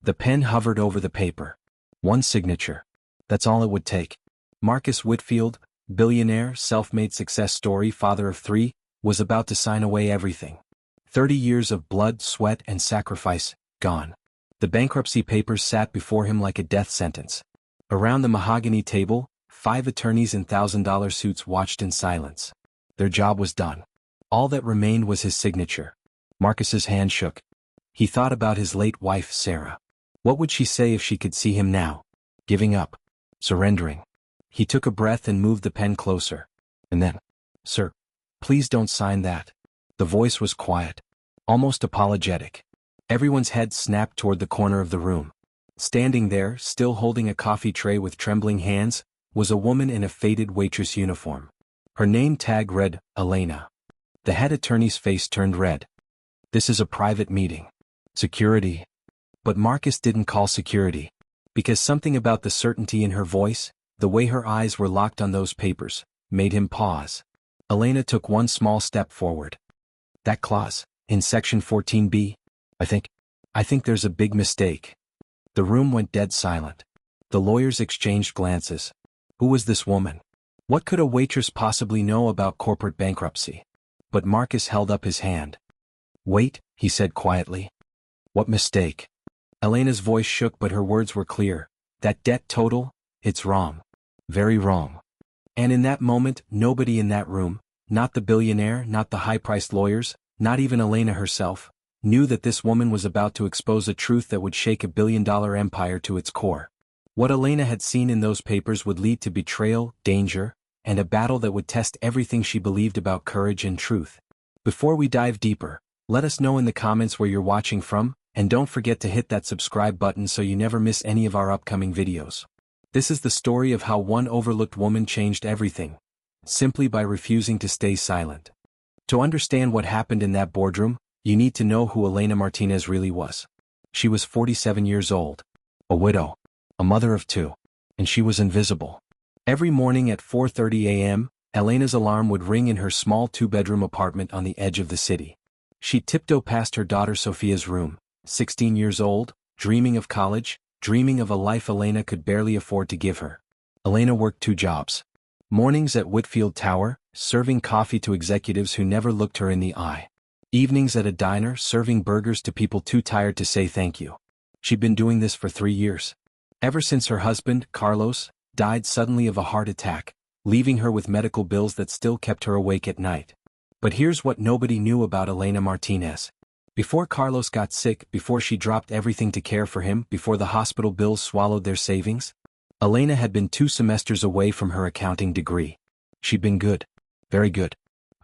The pen hovered over the paper. One signature. That's all it would take. Marcus Whitfield, billionaire, self-made success story, father of 3, was about to sign away everything. 30 years of blood, sweat, and sacrifice, gone. The bankruptcy papers sat before him like a death sentence. Around the mahogany table, 5 attorneys in $1,000 suits watched in silence. Their job was done. All that remained was his signature. Marcus's hand shook. He thought about his late wife, Sarah. What would she say if she could see him now? Giving up. Surrendering. He took a breath and moved the pen closer. And then, "Sir, please don't sign that." The voice was quiet, almost apologetic. Everyone's head snapped toward the corner of the room. Standing there, still holding a coffee tray with trembling hands, was a woman in a faded waitress uniform. Her name tag read, Elena. The head attorney's face turned red. "This is a private meeting. Security." But Marcus didn't call security. Because something about the certainty in her voice, the way her eyes were locked on those papers, made him pause. Elena took one small step forward. "That clause, in section 14b, I think there's a big mistake." The room went dead silent. The lawyers exchanged glances. Who was this woman? What could a waitress possibly know about corporate bankruptcy? But Marcus held up his hand. "Wait," he said quietly. "What mistake?" Elena's voice shook, but her words were clear. "That debt total, it's wrong. Very wrong." And in that moment, nobody in that room, not the billionaire, not the high-priced lawyers, not even Elena herself, knew that this woman was about to expose a truth that would shake a billion-dollar empire to its core. What Elena had seen in those papers would lead to betrayal, danger, and a battle that would test everything she believed about courage and truth. Before we dive deeper, let us know in the comments where you're watching from, and don't forget to hit that subscribe button so you never miss any of our upcoming videos. This is the story of how one overlooked woman changed everything, simply by refusing to stay silent. To understand what happened in that boardroom, you need to know who Elena Martinez really was. She was 47 years old, a widow, a mother of 2, and she was invisible. Every morning at 4:30 a.m., Elena's alarm would ring in her small 2-bedroom apartment on the edge of the city. She'd tiptoe past her daughter Sophia's room, 16 years old, dreaming of college, dreaming of a life Elena could barely afford to give her. Elena worked 2 jobs. Mornings at Whitfield Tower, serving coffee to executives who never looked her in the eye. Evenings at a diner, serving burgers to people too tired to say thank you. She'd been doing this for 3 years. Ever since her husband, Carlos, died suddenly of a heart attack, leaving her with medical bills that still kept her awake at night. But here's what nobody knew about Elena Martinez. Before Carlos got sick, before she dropped everything to care for him, before the hospital bills swallowed their savings, Elena had been 2 semesters away from her accounting degree. She'd been good. Very good.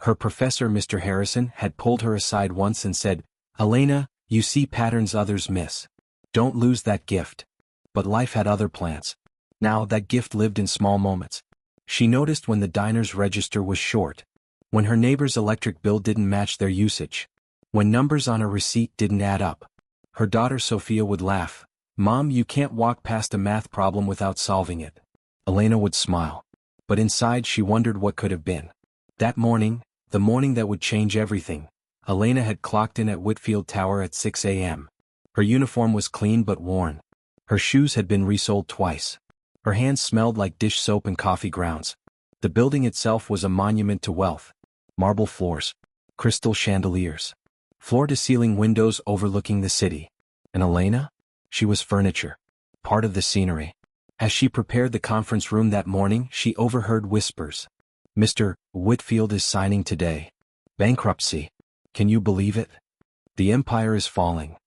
Her professor, Mr. Harrison, had pulled her aside once and said, "Elena, you see patterns others miss. Don't lose that gift." But life had other plans. Now that gift lived in small moments. She noticed when the diner's register was short, when her neighbor's electric bill didn't match their usage, when numbers on a receipt didn't add up. Her daughter Sophia would laugh. "Mom, you can't walk past a math problem without solving it." Elena would smile. But inside she wondered what could have been. That morning, the morning that would change everything, Elena had clocked in at Whitfield Tower at 6 a.m. Her uniform was clean but worn. Her shoes had been resoled twice. Her hands smelled like dish soap and coffee grounds. The building itself was a monument to wealth. Marble floors, crystal chandeliers, floor-to-ceiling windows overlooking the city. And Elena? She was furniture, part of the scenery. As she prepared the conference room that morning, she overheard whispers. "Mr. Whitfield is signing today. Bankruptcy. Can you believe it? The empire is falling."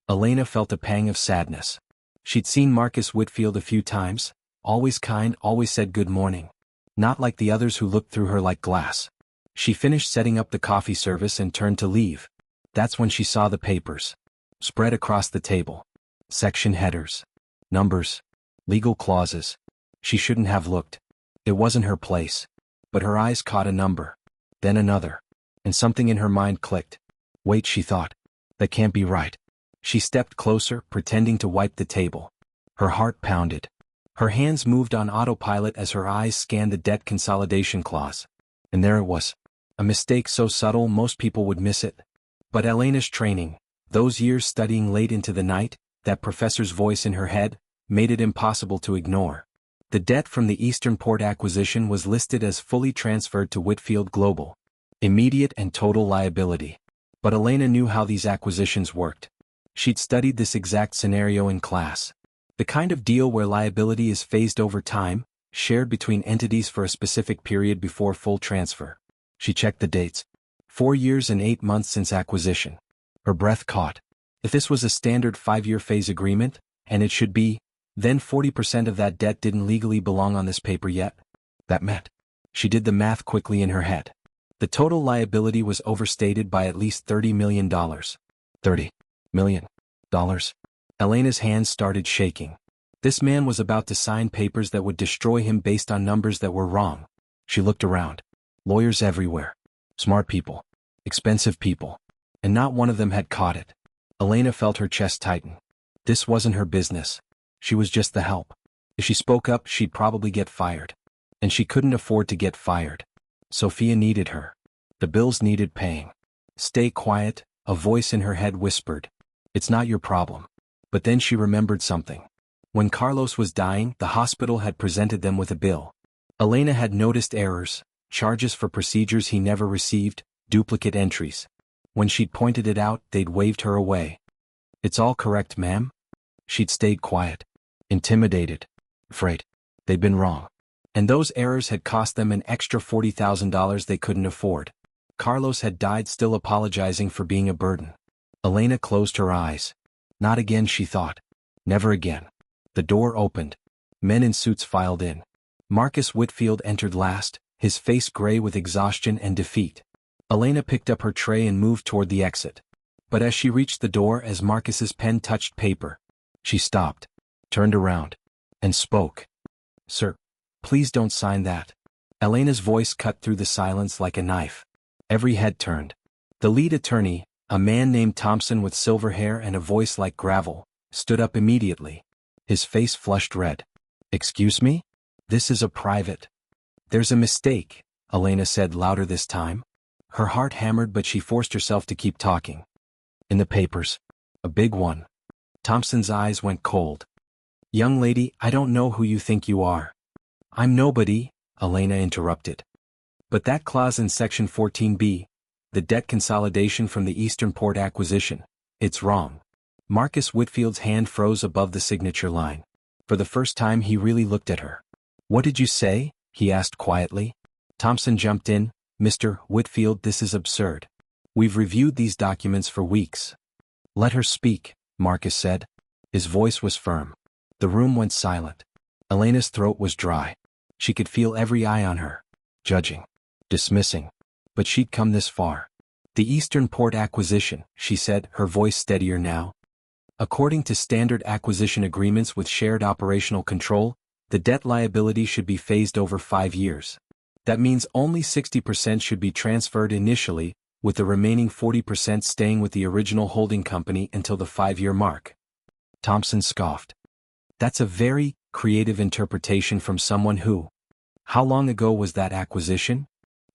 Elena felt a pang of sadness. She'd seen Marcus Whitfield a few times, always kind, always said good morning. Not like the others who looked through her like glass. She finished setting up the coffee service and turned to leave. That's when she saw the papers. Spread across the table. Section headers. Numbers. Legal clauses. She shouldn't have looked. It wasn't her place. But her eyes caught a number. Then another. And something in her mind clicked. Wait, she thought. That can't be right. She stepped closer, pretending to wipe the table. Her heart pounded. Her hands moved on autopilot as her eyes scanned the debt consolidation clause. And there it was. A mistake so subtle most people would miss it. But Elena's training, those years studying late into the night, that professor's voice in her head, made it impossible to ignore. The debt from the Eastern Port acquisition was listed as fully transferred to Whitfield Global. Immediate and total liability. But Elena knew how these acquisitions worked. She'd studied this exact scenario in class. The kind of deal where liability is phased over time, shared between entities for a specific period before full transfer. She checked the dates. 4 years and 8 months since acquisition. Her breath caught. If this was a standard 5-year phase agreement, and it should be, then 40% of that debt didn't legally belong on this paper yet. That meant. She did the math quickly in her head. The total liability was overstated by at least $30 million. $30 million. Elena's hands started shaking. This man was about to sign papers that would destroy him based on numbers that were wrong. She looked around. Lawyers everywhere. Smart people. Expensive people. And not one of them had caught it. Elena felt her chest tighten. This wasn't her business. She was just the help. If she spoke up, she'd probably get fired. And she couldn't afford to get fired. Sophia needed her. The bills needed paying. Stay quiet, a voice in her head whispered. It's not your problem. But then she remembered something. When Carlos was dying, the hospital had presented them with a bill. Elena had noticed errors, charges for procedures he never received, duplicate entries. When she'd pointed it out, they'd waved her away. It's all correct, ma'am? She'd stayed quiet. Intimidated. Afraid. They'd been wrong. And those errors had cost them an extra $40,000 they couldn't afford. Carlos had died still apologizing for being a burden. Elena closed her eyes. Not again, she thought. Never again. The door opened. Men in suits filed in. Marcus Whitfield entered last, his face gray with exhaustion and defeat. Elena picked up her tray and moved toward the exit. But as she reached the door, as Marcus's pen touched paper, she stopped, turned around, and spoke. Sir, please don't sign that. Elena's voice cut through the silence like a knife. Every head turned. The lead attorney, a man named Thompson with silver hair and a voice like gravel, stood up immediately. His face flushed red. Excuse me? This is a private. There's a mistake, Elena said louder this time. Her heart hammered, but she forced herself to keep talking. In the papers. A big one. Thompson's eyes went cold. Young lady, I don't know who you think you are. I'm nobody, Elena interrupted. But that clause in Section 14B, the debt consolidation from the Eastern Port acquisition, it's wrong. Marcus Whitfield's hand froze above the signature line. For the first time he really looked at her. What did you say? He asked quietly. Thompson jumped in. Mr. Whitfield, this is absurd. We've reviewed these documents for weeks. Let her speak, Marcus said. His voice was firm. The room went silent. Elena's throat was dry. She could feel every eye on her. Judging. Dismissing. But she'd come this far. The Eastern Port acquisition, she said, her voice steadier now. According to standard acquisition agreements with shared operational control, the debt liability should be phased over 5 years. That means only 60% should be transferred initially, with the remaining 40% staying with the original holding company until the 5-year mark. Thompson scoffed. That's a very creative interpretation from someone who. How long ago was that acquisition?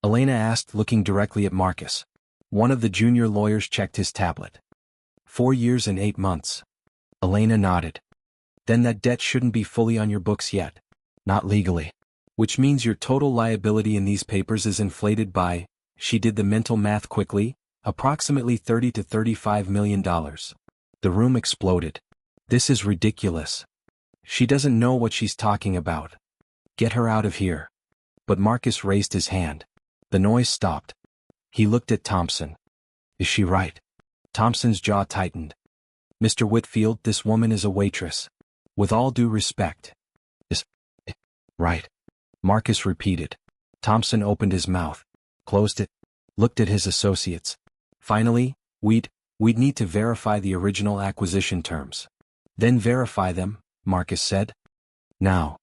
Elena asked, looking directly at Marcus. One of the junior lawyers checked his tablet. 4 years and 8 months. Elena nodded. Then that debt shouldn't be fully on your books yet. Not legally. Which means your total liability in these papers is inflated by, she did the mental math quickly, approximately $30 to $35 million. The room exploded. This is ridiculous. She doesn't know what she's talking about. Get her out of here. But Marcus raised his hand. The noise stopped. He looked at Thompson. Is she right? Thompson's jaw tightened. Mr. Whitfield, this woman is a waitress. With all due respect. Is it right? Marcus repeated. Thompson opened his mouth, closed it, looked at his associates. Finally, we'd need to verify the original acquisition terms. Then verify them, Marcus said. Now.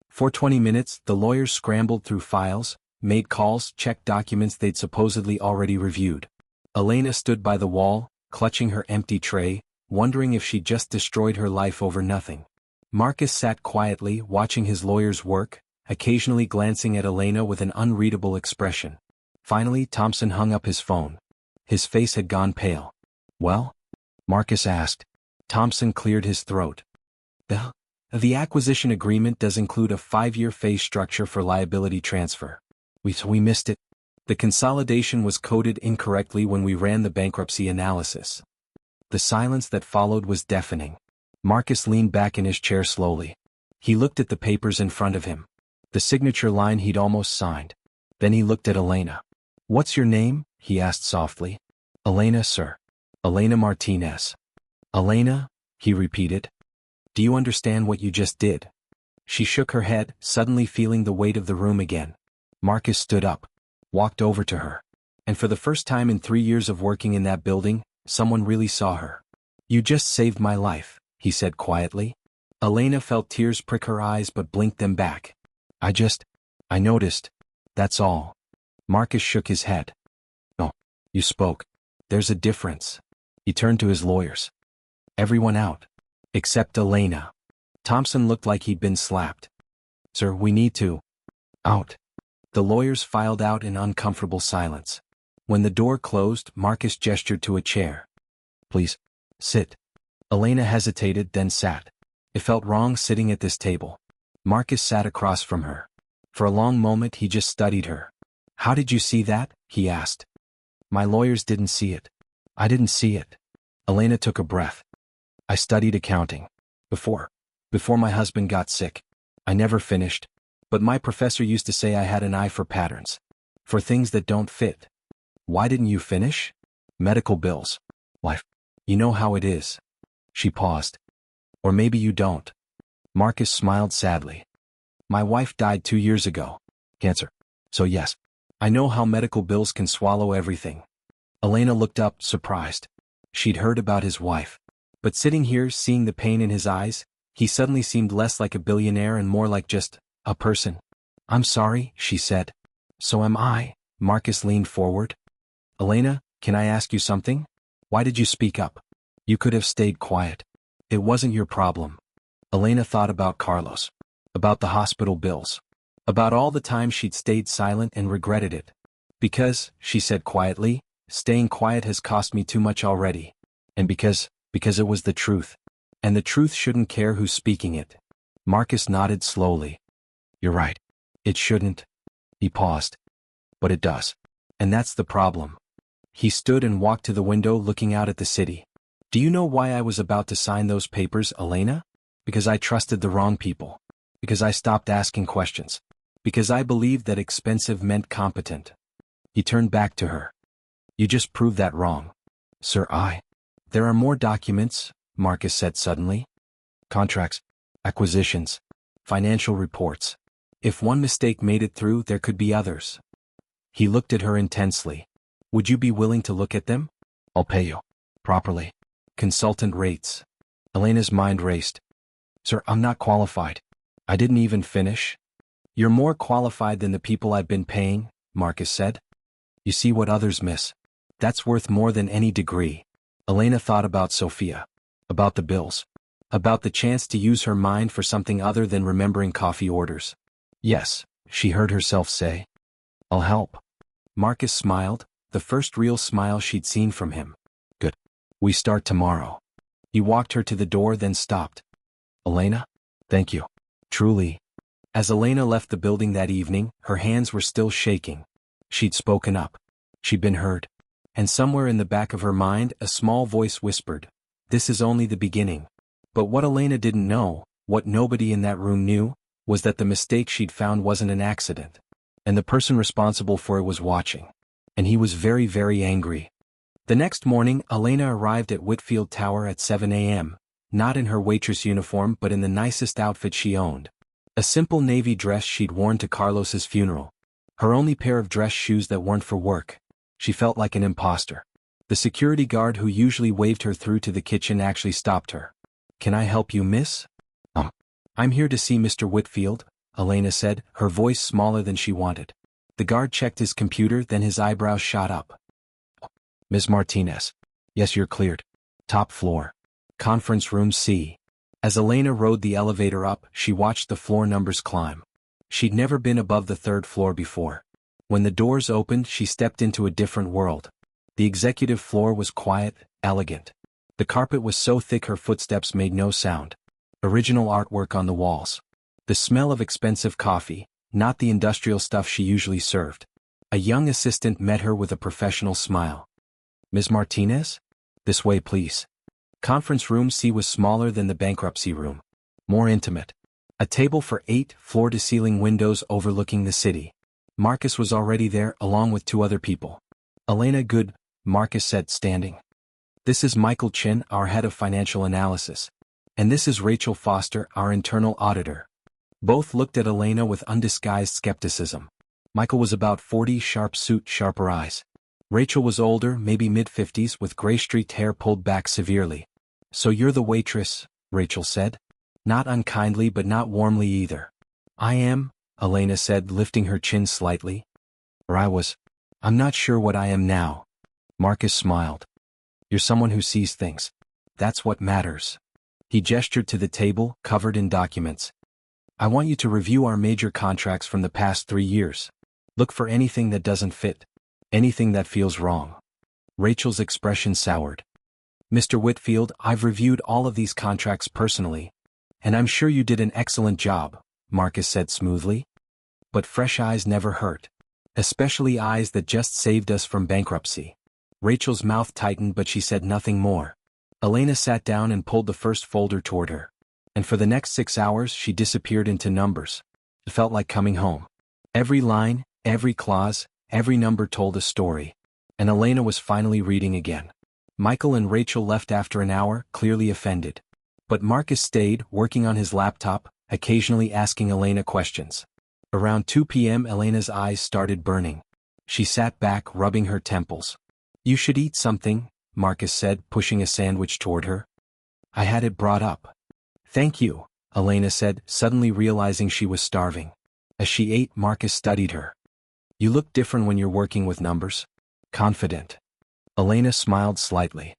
For 20 minutes, the lawyers scrambled through files, made calls, checked documents they'd supposedly already reviewed. Elena stood by the wall, clutching her empty tray, wondering if she'd just destroyed her life over nothing. Marcus sat quietly, watching his lawyers work, occasionally glancing at Elena with an unreadable expression. Finally, Thompson hung up his phone. His face had gone pale. Well? Marcus asked. Thompson cleared his throat. The acquisition agreement does include a 5-year phase structure for liability transfer. We missed it. The consolidation was coded incorrectly when we ran the bankruptcy analysis. The silence that followed was deafening. Marcus leaned back in his chair slowly. He looked at the papers in front of him. The signature line he'd almost signed. Then he looked at Elena. "What's your name?" he asked softly. "Elena, sir. Elena Martinez." "Elena?" he repeated. "Do you understand what you just did?" She shook her head, suddenly feeling the weight of the room again. Marcus stood up, walked over to her. And for the first time in 3 years of working in that building, someone really saw her. "You just saved my life," he said quietly. Elena felt tears prick her eyes but blinked them back. I noticed. That's all." Marcus shook his head. "No, you spoke. There's a difference." He turned to his lawyers. "Everyone out. Except Elena." Thompson looked like he'd been slapped. "Sir, we need to." "Out." The lawyers filed out in uncomfortable silence. When the door closed, Marcus gestured to a chair. "Please, sit." Elena hesitated, then sat. It felt wrong sitting at this table. Marcus sat across from her. For a long moment he just studied her. "How did you see that?" he asked. "My lawyers didn't see it. I didn't see it." Elena took a breath. "I studied accounting. Before my husband got sick. I never finished. But my professor used to say I had an eye for patterns. For things that don't fit." "Why didn't you finish?" "Medical bills. Life. You know how it is." She paused. "Or maybe you don't." Marcus smiled sadly. "My wife died 2 years ago. Cancer. So yes, I know how medical bills can swallow everything." Elena looked up, surprised. She'd heard about his wife. But sitting here, seeing the pain in his eyes, he suddenly seemed less like a billionaire and more like just a person. "I'm sorry," she said. "So am I." Marcus leaned forward. "Elena, can I ask you something? Why did you speak up? You could have stayed quiet. It wasn't your problem." Elena thought about Carlos. About the hospital bills. About all the time she'd stayed silent and regretted it. "Because," she said quietly, "staying quiet has cost me too much already. And because it was the truth. And the truth shouldn't care who's speaking it." Marcus nodded slowly. "You're right. It shouldn't." He paused. "But it does. And that's the problem." He stood and walked to the window looking out at the city. "Do you know why I was about to sign those papers, Elena? Because I trusted the wrong people. Because I stopped asking questions. Because I believed that expensive meant competent." He turned back to her. "You just proved that wrong." "Sir, There are more documents," Marcus said suddenly. "Contracts, acquisitions, financial reports. If one mistake made it through, there could be others." He looked at her intensely. "Would you be willing to look at them? I'll pay you. Properly. Consultant rates." Elena's mind raced. "Sir, I'm not qualified. I didn't even finish." "You're more qualified than the people I've been paying," Marcus said. "You see what others miss. That's worth more than any degree." Elena thought about Sophia. About the bills. About the chance to use her mind for something other than remembering coffee orders. "Yes," she heard herself say. "I'll help." Marcus smiled, the first real smile she'd seen from him. "Good. We start tomorrow." He walked her to the door, then stopped. "Elena? Thank you. Truly." As Elena left the building that evening, her hands were still shaking. She'd spoken up. She'd been heard. And somewhere in the back of her mind, a small voice whispered, "This is only the beginning." But what Elena didn't know, what nobody in that room knew, was that the mistake she'd found wasn't an accident. And the person responsible for it was watching. And he was very, very angry. The next morning, Elena arrived at Whitfield Tower at 7 a.m., not in her waitress uniform but in the nicest outfit she owned. A simple navy dress she'd worn to Carlos's funeral. Her only pair of dress shoes that weren't for work. She felt like an imposter. The security guard who usually waved her through to the kitchen actually stopped her. "Can I help you, miss?" "I'm here to see Mr. Whitfield," Elena said, her voice smaller than she wanted. The guard checked his computer, then his eyebrows shot up. "Ms. Martinez. Yes, you're cleared. Top floor. Conference room C." As Elena rode the elevator up, she watched the floor numbers climb. She'd never been above the 3rd floor before. When the doors opened, she stepped into a different world. The executive floor was quiet, elegant. The carpet was so thick her footsteps made no sound. Original artwork on the walls. The smell of expensive coffee, not the industrial stuff she usually served. A young assistant met her with a professional smile. "Ms. Martinez? This way, please." Conference room C was smaller than the bankruptcy room. More intimate. A table for 8 floor-to-ceiling windows overlooking the city. Marcus was already there along with 2 other people. "Elena, good," Marcus said, standing. "This is Michael Chin, our head of financial analysis. And this is Rachel Foster, our internal auditor." Both looked at Elena with undisguised skepticism. Michael was about 40, sharp suit, sharper eyes. Rachel was older, maybe mid-50s, with gray-streaked hair pulled back severely. "So you're the waitress," Rachel said. Not unkindly but not warmly either. "I am," Elena said, lifting her chin slightly. "Or I was. I'm not sure what I am now." Marcus smiled. "You're someone who sees things. That's what matters." He gestured to the table, covered in documents. "I want you to review our major contracts from the past 3 years. Look for anything that doesn't fit. Anything that feels wrong." Rachel's expression soured. "Mr. Whitfield, I've reviewed all of these contracts personally. And I'm sure you did an excellent job," Marcus said smoothly. "But fresh eyes never hurt. Especially eyes that just saved us from bankruptcy." Rachel's mouth tightened but she said nothing more. Elena sat down and pulled the first folder toward her. And for the next 6 hours she disappeared into numbers. It felt like coming home. Every line, every clause, every number told a story. And Elena was finally reading again. Michael and Rachel left after an hour, clearly offended. But Marcus stayed, working on his laptop, occasionally asking Elena questions. Around 2 p.m. Elena's eyes started burning. She sat back, rubbing her temples. "You should eat something," Marcus said, pushing a sandwich toward her. "I had it brought up." "Thank you," Elena said, suddenly realizing she was starving. As she ate, Marcus studied her. "You look different when you're working with numbers. Confident." Elena smiled slightly.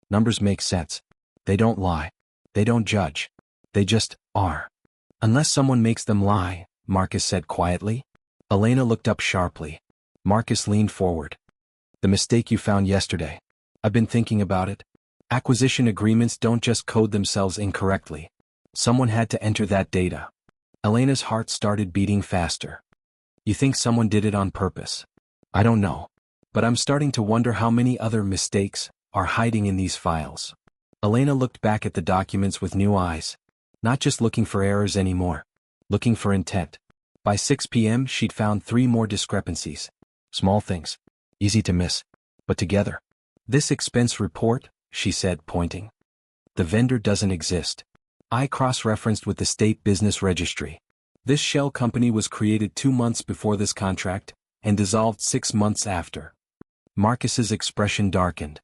"Numbers make sense. They don't lie. They don't judge. They just are. Unless someone makes them lie," Marcus said quietly. Elena looked up sharply. Marcus leaned forward. "The mistake you found yesterday. I've been thinking about it. Acquisition agreements don't just code themselves incorrectly. Someone had to enter that data." Elena's heart started beating faster. "You think someone did it on purpose?" "I don't know. But I'm starting to wonder how many other mistakes are hiding in these files." Elena looked back at the documents with new eyes. Not just looking for errors anymore. Looking for intent. By 6 p.m. she'd found 3 more discrepancies. Small things. Easy to miss. But together. "This expense report," she said, pointing. "The vendor doesn't exist. I cross-referenced with the state business registry. This shell company was created 2 months before this contract, and dissolved 6 months after." Marcus's expression darkened.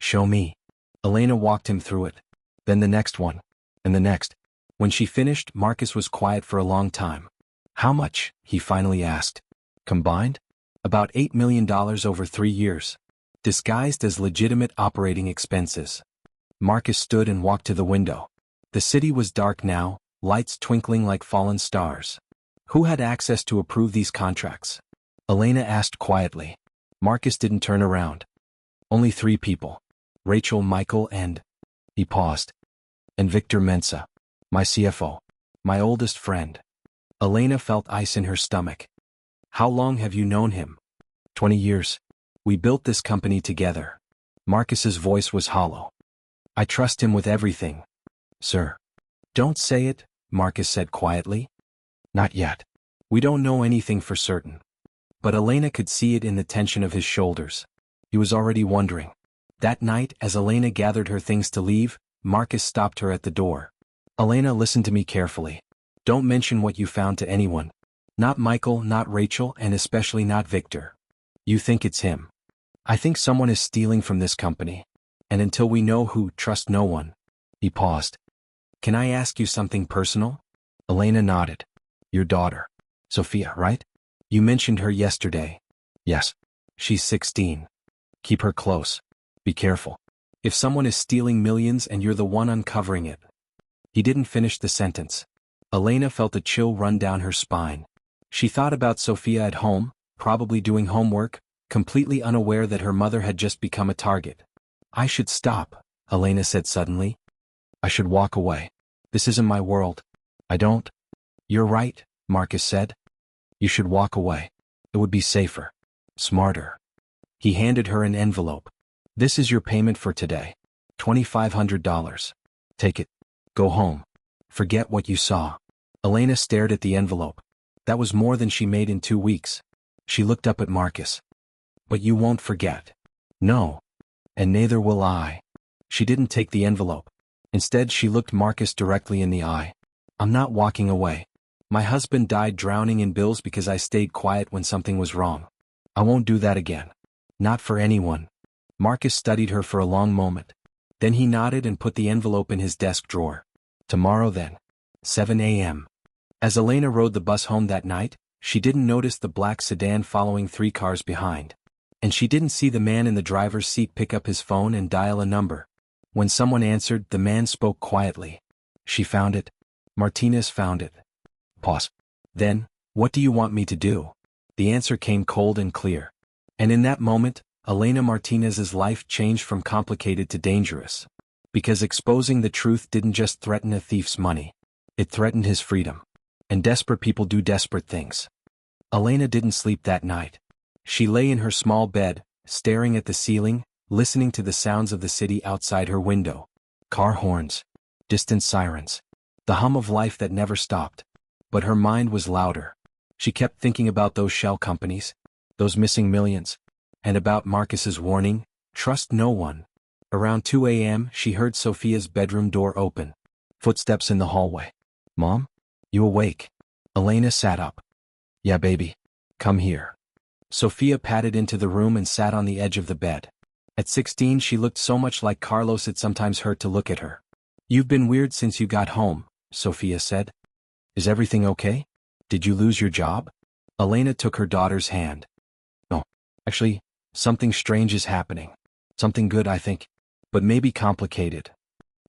"Show me." Elena walked him through it. Then the next one. And the next. When she finished, Marcus was quiet for a long time. "How much?" he finally asked. "Combined?" "About $8 million over 3 years. Disguised as legitimate operating expenses." Marcus stood and walked to the window. The city was dark now, lights twinkling like fallen stars. "Who had access to approve these contracts?" Elena asked quietly. Marcus didn't turn around. "Only 3 people. Rachel, Michael, and..." He paused. "And Victor Mensa. My CFO. My oldest friend." Elena felt ice in her stomach. "How long have you known him?" 20 years. We built this company together." Marcus's voice was hollow. "I trust him with everything, sir." "Don't say it," Marcus said quietly. "Not yet. We don't know anything for certain." But Elena could see it in the tension of his shoulders. He was already wondering. That night, as Elena gathered her things to leave, Marcus stopped her at the door. "Elena, listen to me carefully. Don't mention what you found to anyone. Not Michael, not Rachel, and especially not Victor. You think it's him. I think someone is stealing from this company. And until we know who, trust no one." He paused. "Can I ask you something personal?" Elena nodded. "Your daughter. Sophia, right? You mentioned her yesterday." "Yes. She's 16. Keep her close. Be careful. If someone is stealing millions and you're the one uncovering it." He didn't finish the sentence. Elena felt a chill run down her spine. She thought about Sophia at home, probably doing homework, completely unaware that her mother had just become a target. "I should stop," Elena said suddenly. I should walk away. This isn't my world. I don't. You're right, Marcus said. You should walk away. It would be safer. Smarter. He handed her an envelope. This is your payment for today. $2,500. Take it. Go home. Forget what you saw. Elena stared at the envelope. That was more than she made in 2 weeks. She looked up at Marcus. But you won't forget. No. And neither will I. She didn't take the envelope. Instead, she looked Marcus directly in the eye. I'm not walking away. My husband died drowning in bills because I stayed quiet when something was wrong. I won't do that again. Not for anyone. Marcus studied her for a long moment. Then he nodded and put the envelope in his desk drawer. Tomorrow then. 7 a.m. As Elena rode the bus home that night, she didn't notice the black sedan following 3 cars behind. And she didn't see the man in the driver's seat pick up his phone and dial a number. When someone answered, the man spoke quietly. She found it. Martinez found it. Pause. Then, what do you want me to do? The answer came cold and clear. And in that moment, Elena Martinez's life changed from complicated to dangerous. Because exposing the truth didn't just threaten a thief's money. It threatened his freedom. And desperate people do desperate things. Elena didn't sleep that night. She lay in her small bed, staring at the ceiling, listening to the sounds of the city outside her window. Car horns. Distant sirens. The hum of life that never stopped. But her mind was louder. She kept thinking about those shell companies, those missing millions, and about Marcus's warning, trust no one. Around 2 a.m., she heard Sophia's bedroom door open. Footsteps in the hallway. Mom? You awake? Elena sat up. Yeah, baby. Come here. Sophia padded into the room and sat on the edge of the bed. At 16, she looked so much like Carlos it sometimes hurt to look at her. You've been weird since you got home, Sophia said. Is everything okay? Did you lose your job? Elena took her daughter's hand. No. Actually, something strange is happening. Something good, I think. But maybe complicated.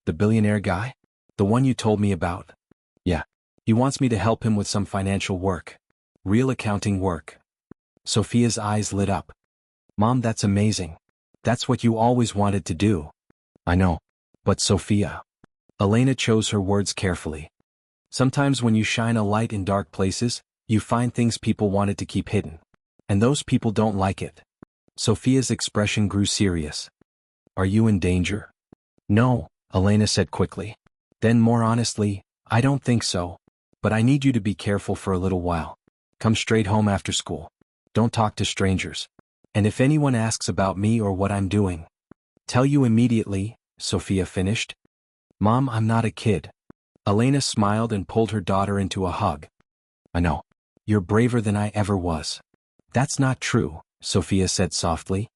The billionaire guy? The one you told me about? Yeah. He wants me to help him with some financial work. Real accounting work. Sophia's eyes lit up. Mom, that's amazing. That's what you always wanted to do. I know. But Sophia. Elena chose her words carefully. Sometimes when you shine a light in dark places, you find things people wanted to keep hidden. And those people don't like it. Sophia's expression grew serious. Are you in danger? No, Elena said quickly. Then more honestly, I don't think so. But I need you to be careful for a little while. Come straight home after school. Don't talk to strangers. And if anyone asks about me or what I'm doing, tell you immediately, Sophia finished. Mom, I'm not a kid. Elena smiled and pulled her daughter into a hug. I know. You're braver than I ever was. That's not true, Sophia said softly.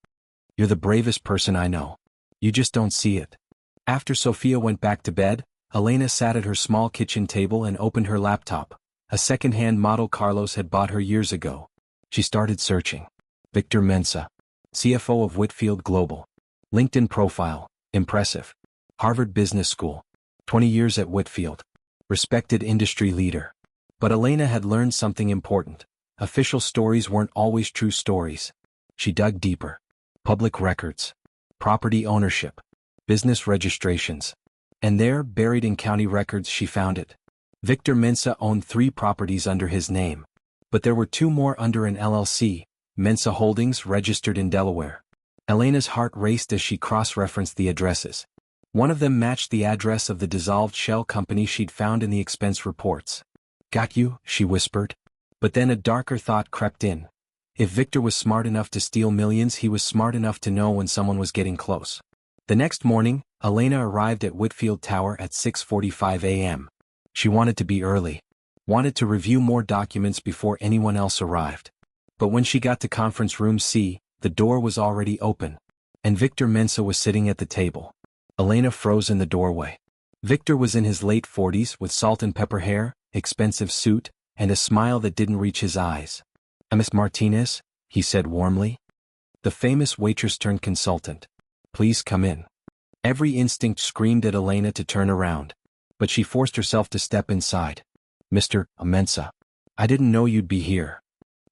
You're the bravest person I know. You just don't see it. After Sophia went back to bed, Elena sat at her small kitchen table and opened her laptop, a second-hand model Carlos had bought her years ago. She started searching. Victor Mensa, CFO of Whitfield Global. LinkedIn profile, impressive. Harvard Business School. 20 years at Whitfield. Respected industry leader. But Elena had learned something important. Official stories weren't always true stories. She dug deeper. Public records. Property ownership. Business registrations. And there, buried in county records, she found it. Victor Mensa owned 3 properties under his name. But there were 2 more under an LLC, Mensa Holdings, registered in Delaware. Elena's heart raced as she cross-referenced the addresses. One of them matched the address of the dissolved shell company she'd found in the expense reports. Got you, she whispered. But then a darker thought crept in. If Victor was smart enough to steal millions, he was smart enough to know when someone was getting close. The next morning, Elena arrived at Whitfield Tower at 6:45 a.m. She wanted to be early. Wanted to review more documents before anyone else arrived. But when she got to conference room C, the door was already open. And Victor Mensa was sitting at the table. Elena froze in the doorway. Victor was in his late 40s with salt and pepper hair, expensive suit, and a smile that didn't reach his eyes. Miss Martinez, he said warmly. The famous waitress turned consultant. Please come in. Every instinct screamed at Elena to turn around. But she forced herself to step inside. Mr. Mensa. I didn't know you'd be here.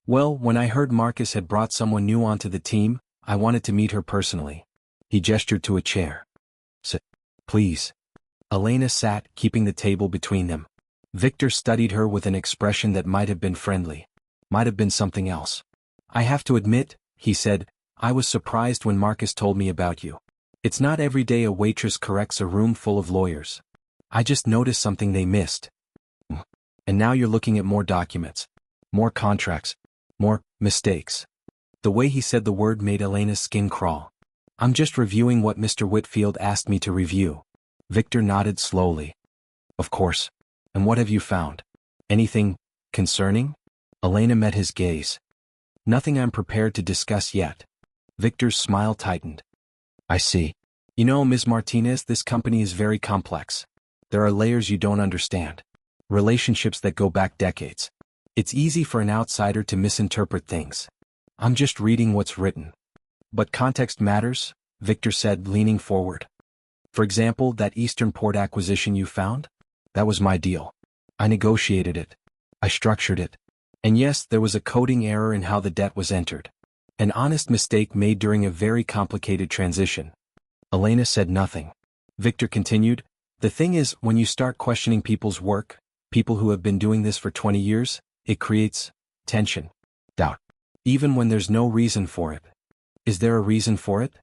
Well, when I heard Marcus had brought someone new onto the team, I wanted to meet her personally. He gestured to a chair. Sit. Please. Elena sat, keeping the table between them. Victor studied her with an expression that might have been friendly. Might have been something else. I have to admit, he said, I was surprised when Marcus told me about you. It's not every day a waitress corrects a room full of lawyers. I just noticed something they missed. And now you're looking at more documents. More contracts. More mistakes. The way he said the word made Elena's skin crawl. I'm just reviewing what Mr. Whitfield asked me to review. Victor nodded slowly. Of course. And what have you found? Anything concerning? Elena met his gaze. Nothing I'm prepared to discuss yet. Victor's smile tightened. I see. You know, Ms. Martinez, this company is very complex. There are layers you don't understand. Relationships that go back decades. It's easy for an outsider to misinterpret things. I'm just reading what's written. But context matters, Victor said, leaning forward. For example, that Eastern Port acquisition you found? That was my deal. I negotiated it. I structured it. And yes, there was a coding error in how the debt was entered. An honest mistake made during a very complicated transition. Elena said nothing. Victor continued, the thing is, when you start questioning people's work, people who have been doing this for 20 years, it creates tension, doubt. Even when there's no reason for it. Is there a reason for it?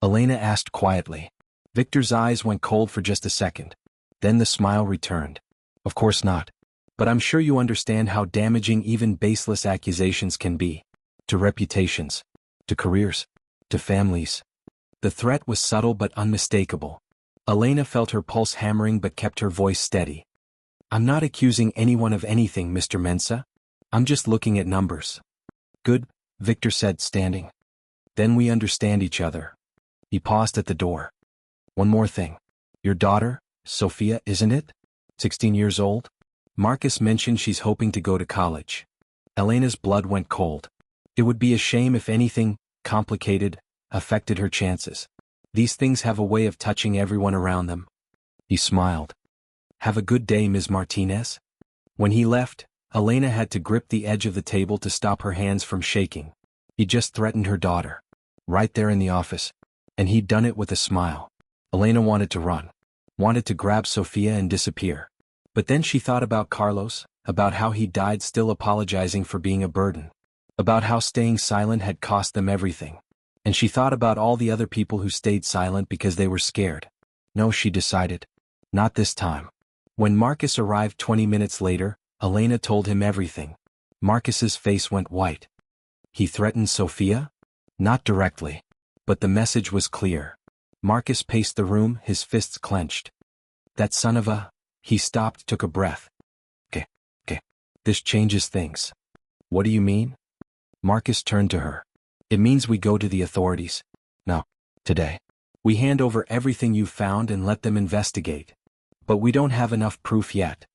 Elena asked quietly. Victor's eyes went cold for just a second. Then the smile returned. Of course not. But I'm sure you understand how damaging even baseless accusations can be. To reputations. To careers. To families. The threat was subtle but unmistakable. Elena felt her pulse hammering but kept her voice steady. I'm not accusing anyone of anything, Mr. Mensah. I'm just looking at numbers. Good, Victor said, standing. Then we understand each other. He paused at the door. One more thing. Your daughter, Sophia, isn't it? 16 years old? Marcus mentioned she's hoping to go to college. Elena's blood went cold. It would be a shame if anything complicated affected her chances. These things have a way of touching everyone around them. He smiled. Have a good day, Ms. Martinez. When he left, Elena had to grip the edge of the table to stop her hands from shaking. He just threatened her daughter. Right there in the office. And he'd done it with a smile. Elena wanted to run. Wanted to grab Sophia and disappear. But then she thought about Carlos, about how he died still apologizing for being a burden. About how staying silent had cost them everything. And she thought about all the other people who stayed silent because they were scared. No, she decided. Not this time. When Marcus arrived 20 minutes later, Elena told him everything. Marcus's face went white. He threatened Sophia? Not directly. But the message was clear. Marcus paced the room, his fists clenched. That son of a... He stopped, took a breath. Okay. This changes things. What do you mean? Marcus turned to her. It means we go to the authorities. No. Today. We hand over everything you've found and let them investigate. But we don't have enough proof yet.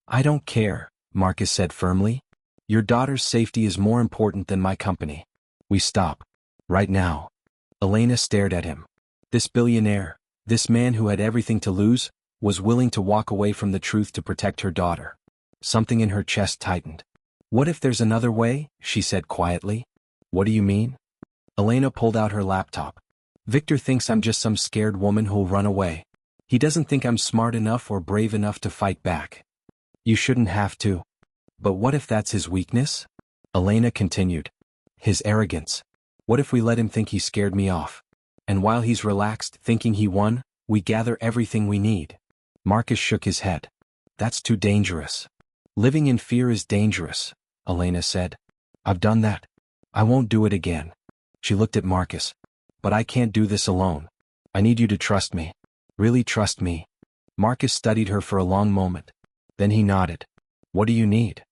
I don't care, Marcus said firmly. Your daughter's safety is more important than my company. We stop. Right now. Elena stared at him. This billionaire, this man who had everything to lose, was willing to walk away from the truth to protect her daughter. Something in her chest tightened. What if there's another way? She said quietly. What do you mean? Elena pulled out her laptop. Victor thinks I'm just some scared woman who'll run away. He doesn't think I'm smart enough or brave enough to fight back. You shouldn't have to. But what if that's his weakness? Elena continued. His arrogance. What if we let him think he scared me off? And while he's relaxed, thinking he won, we gather everything we need. Marcus shook his head. That's too dangerous. Living in fear is dangerous, Elena said. I've done that. I won't do it again. She looked at Marcus. But I can't do this alone. I need you to trust me. Really trust me. Marcus studied her for a long moment. Then he nodded. What do you need?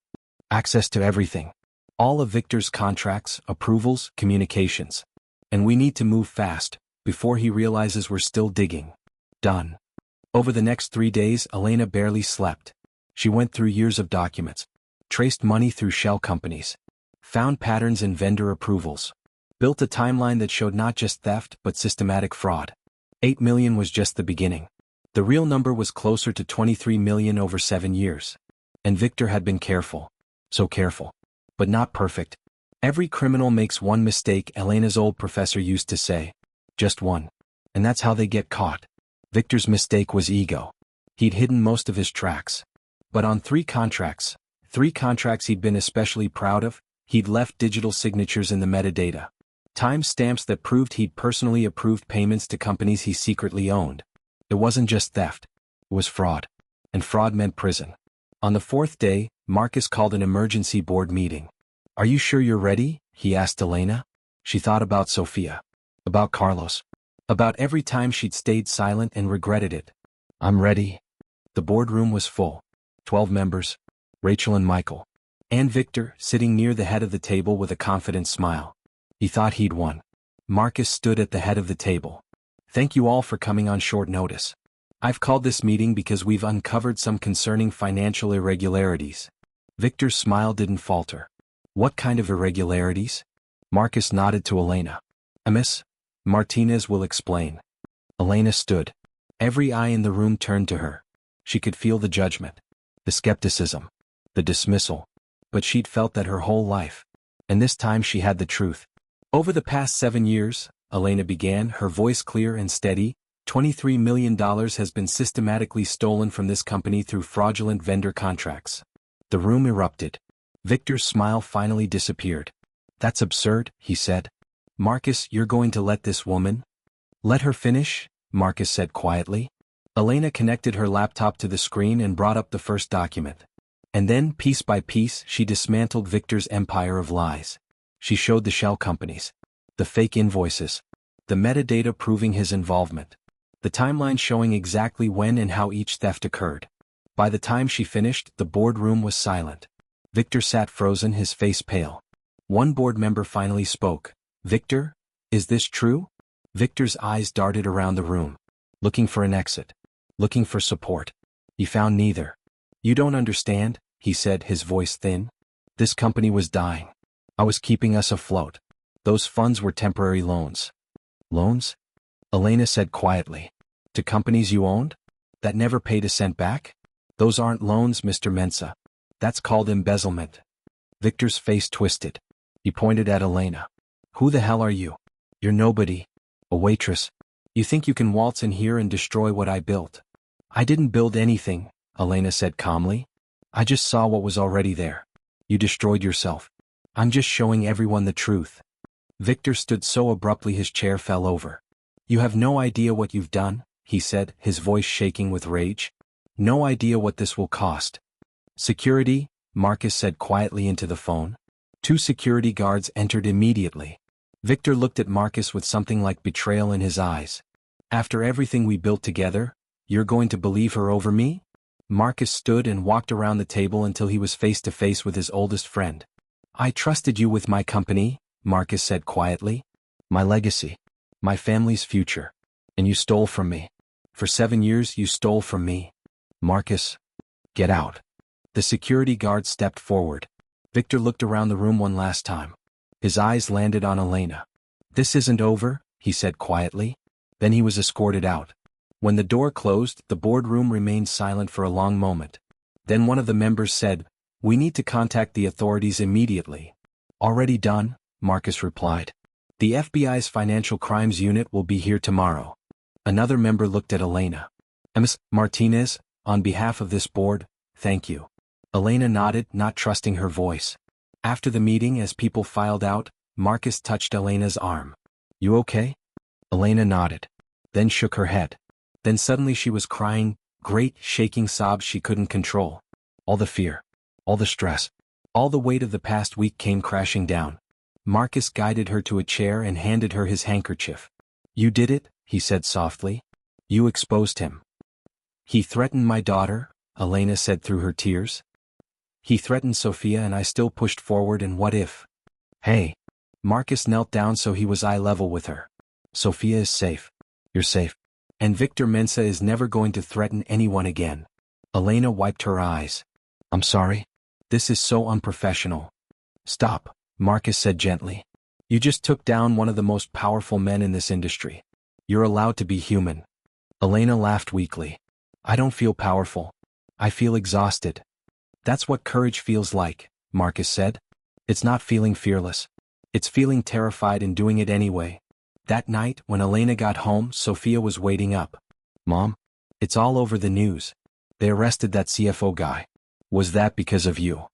Access to everything. All of Victor's contracts, approvals, communications. And we need to move fast, before he realizes we're still digging. Done. Over the next 3 days, Elena barely slept. She went through years of documents. Traced money through shell companies. Found patterns in vendor approvals. Built a timeline that showed not just theft, but systematic fraud. 8 million was just the beginning. The real number was closer to 23 million over 7 years. And Victor had been careful. So careful. But not perfect. Every criminal makes one mistake, Elena's old professor used to say. Just one. And that's how they get caught. Victor's mistake was ego. He'd hidden most of his tracks. But on three contracts he'd been especially proud of, he'd left digital signatures in the metadata. Time stamps that proved he'd personally approved payments to companies he secretly owned. It wasn't just theft. It was fraud. And fraud meant prison. On the fourth day, Marcus called an emergency board meeting. "Are you sure you're ready?" he asked Elena. She thought about Sophia. About Carlos. About every time she'd stayed silent and regretted it. "I'm ready." The boardroom was full. 12 members. Rachel and Michael. And Victor, sitting near the head of the table with a confident smile. He thought he'd won. Marcus stood at the head of the table. "Thank you all for coming on short notice. I've called this meeting because we've uncovered some concerning financial irregularities." Victor's smile didn't falter. "What kind of irregularities?" Marcus nodded to Elena. "Miss Martinez will explain." Elena stood. Every eye in the room turned to her. She could feel the judgment, the skepticism, the dismissal. But she'd felt that her whole life. And this time she had the truth. "Over the past 7 years," Elena began, her voice clear and steady, $23 million has been systematically stolen from this company through fraudulent vendor contracts. The room erupted. Victor's smile finally disappeared. "That's absurd," he said. "Marcus, you're going to let this woman?" "Let her finish," Marcus said quietly. Elena connected her laptop to the screen and brought up the first document. And then, piece by piece, she dismantled Victor's empire of lies. She showed the shell companies, the fake invoices, the metadata proving his involvement, the timeline showing exactly when and how each theft occurred. By the time she finished, the boardroom was silent. Victor sat frozen, his face pale. One board member finally spoke. "Victor, is this true?" Victor's eyes darted around the room, looking for an exit, looking for support. He found neither. "You don't understand," he said, his voice thin. "This company was dying. I was keeping us afloat. Those funds were temporary loans." "Loans?" Elena said quietly. "To companies you owned? That never paid a cent back? Those aren't loans, Mr. Mensah. That's called embezzlement." Victor's face twisted. He pointed at Elena. "Who the hell are you? You're nobody. A waitress. You think you can waltz in here and destroy what I built?" "I didn't build anything," Elena said calmly. "I just saw what was already there. You destroyed yourself. I'm just showing everyone the truth." Victor stood so abruptly his chair fell over. "You have no idea what you've done," he said, his voice shaking with rage. "No idea what this will cost." "Security," Marcus said quietly into the phone. 2 security guards entered immediately. Victor looked at Marcus with something like betrayal in his eyes. "After everything we built together, you're going to believe her over me?" Marcus stood and walked around the table until he was face to face with his oldest friend. "I trusted you with my company," Marcus said quietly. "My legacy. My family's future. And you stole from me. For 7 years you stole from me. Marcus, get out." The security guard stepped forward. Victor looked around the room one last time. His eyes landed on Elena. "This isn't over," he said quietly. Then he was escorted out. When the door closed, the boardroom remained silent for a long moment. Then one of the members said, "We need to contact the authorities immediately." "Already done," Marcus replied. "The FBI's Financial Crimes Unit will be here tomorrow." Another member looked at Elena. "Ms. Martinez, on behalf of this board, thank you." Elena nodded, not trusting her voice. After the meeting, as people filed out, Marcus touched Elena's arm. "You okay?" Elena nodded, then shook her head. Then suddenly she was crying, great, shaking sobs she couldn't control. All the fear, all the stress, all the weight of the past week came crashing down. Marcus guided her to a chair and handed her his handkerchief. "You did it," he said softly. "You exposed him." "He threatened my daughter," Elena said through her tears. "He threatened Sophia and I still pushed forward, and what if?" "Hey." Marcus knelt down so he was eye level with her. "Sophia is safe. You're safe. And Victor Mensah is never going to threaten anyone again." Elena wiped her eyes. "I'm sorry. This is so unprofessional." "Stop," Marcus said gently. "You just took down one of the most powerful men in this industry. You're allowed to be human." Elena laughed weakly. "I don't feel powerful. I feel exhausted." "That's what courage feels like," Marcus said. "It's not feeling fearless. It's feeling terrified and doing it anyway." That night, when Elena got home, Sophia was waiting up. Mom? It's all over the news. They arrested that CFO guy. Was that because of you?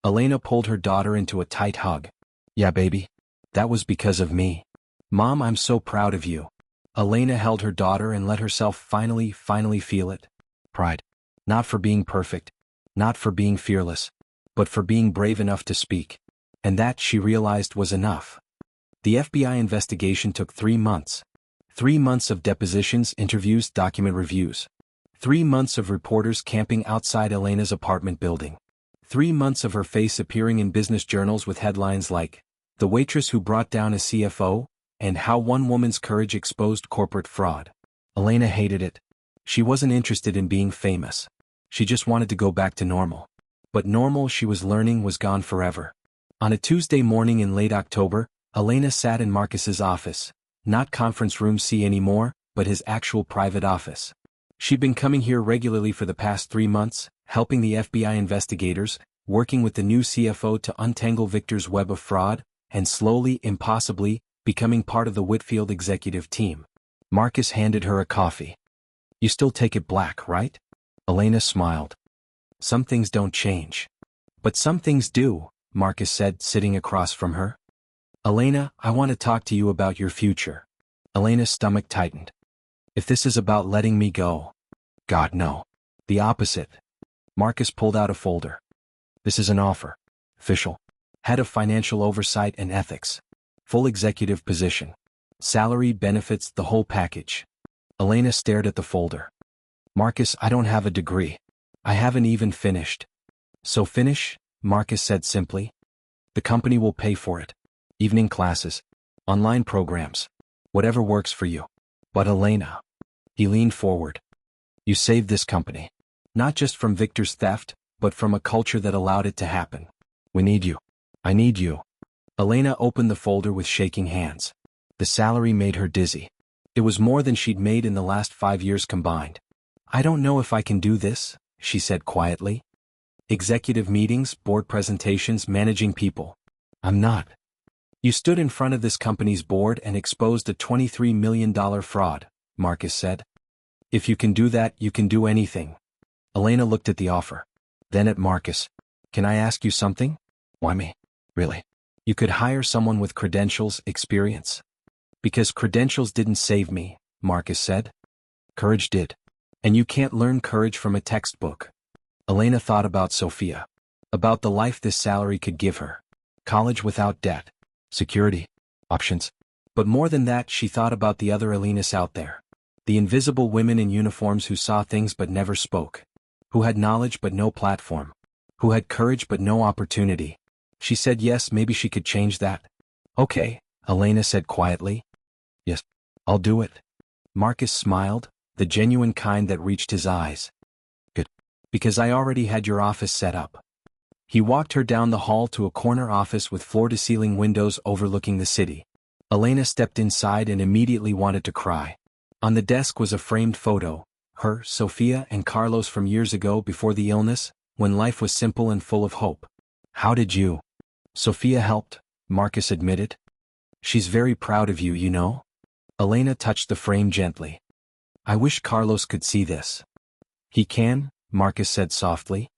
Elena pulled her daughter into a tight hug. Yeah, baby. That was because of me. Mom, I'm so proud of you. Elena held her daughter and let herself finally feel it. Pride. Not for being perfect. Not for being fearless. But for being brave enough to speak. And that, she realized, was enough. The FBI investigation took 3 months. 3 months of depositions, interviews, document reviews. 3 months of reporters camping outside Elena's apartment building. 3 months of her face appearing in business journals with headlines like, "The Waitress Who Brought Down a CFO," and "How One Woman's Courage Exposed Corporate Fraud." Elena hated it. She wasn't interested in being famous. She just wanted to go back to normal. But normal, she was learning, was gone forever. On a Tuesday morning in late October, Elena sat in Marcus's office. Not conference room C anymore, but his actual private office. She'd been coming here regularly for the past 3 months, helping the FBI investigators, working with the new CFO to untangle Victor's web of fraud, and slowly, impossibly, becoming part of the Whitfield executive team. Marcus handed her a coffee. You still take it black, right? Elena smiled. Some things don't change. But some things do, Marcus said, sitting across from her. Elena, I want to talk to you about your future. Elena's stomach tightened. If this is about letting me go. God, no. The opposite. Marcus pulled out a folder. This is an offer. Official. Head of Financial Oversight and Ethics. Full executive position. Salary, benefits, the whole package. Elena stared at the folder. Marcus, I don't have a degree. I haven't even finished. So finish, Marcus said simply. The company will pay for it. Evening classes. Online programs. Whatever works for you. But Elena. He leaned forward. You saved this company. Not just from Victor's theft, but from a culture that allowed it to happen. We need you. I need you. Elena opened the folder with shaking hands. The salary made her dizzy. It was more than she'd made in the last 5 years combined. I don't know if I can do this, she said quietly. Executive meetings, board presentations, managing people. I'm not. You stood in front of this company's board and exposed a $23 million fraud, Marcus said. If you can do that, you can do anything. Elena looked at the offer. Then at Marcus. Can I ask you something? Why me? Really? You could hire someone with credentials, experience. Because credentials didn't save me, Marcus said. Courage did. And you can't learn courage from a textbook. Elena thought about Sophia. About the life this salary could give her. College without debt. Security. Options. But more than that, she thought about the other Elenas out there. The invisible women in uniforms who saw things but never spoke. Who had knowledge but no platform. Who had courage but no opportunity. She said yes, maybe she could change that. Okay, Elena said quietly. Yes, I'll do it. Marcus smiled, the genuine kind that reached his eyes. Good. Because I already had your office set up. He walked her down the hall to a corner office with floor-to-ceiling windows overlooking the city. Elena stepped inside and immediately wanted to cry. On the desk was a framed photo, her, Sophia, and Carlos from years ago before the illness, when life was simple and full of hope. How did you? Sophia helped, Marcus admitted. She's very proud of you, you know? Elena touched the frame gently. I wish Carlos could see this. He can, Marcus said softly.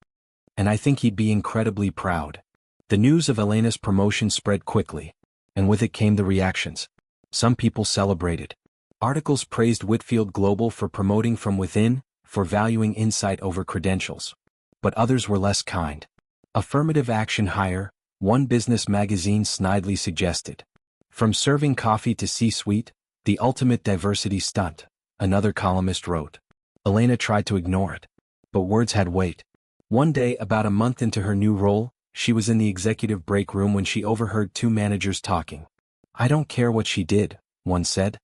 And I think he'd be incredibly proud. The news of Elena's promotion spread quickly, and with it came the reactions. Some people celebrated. Articles praised Whitfield Global for promoting from within, for valuing insight over credentials. But others were less kind. Affirmative action hire, one business magazine snidely suggested. From serving coffee to C-suite, the ultimate diversity stunt, another columnist wrote. Elena tried to ignore it. But words had weight. One day, about a month into her new role, she was in the executive break room when she overheard 2 managers talking. I don't care what she did, one said.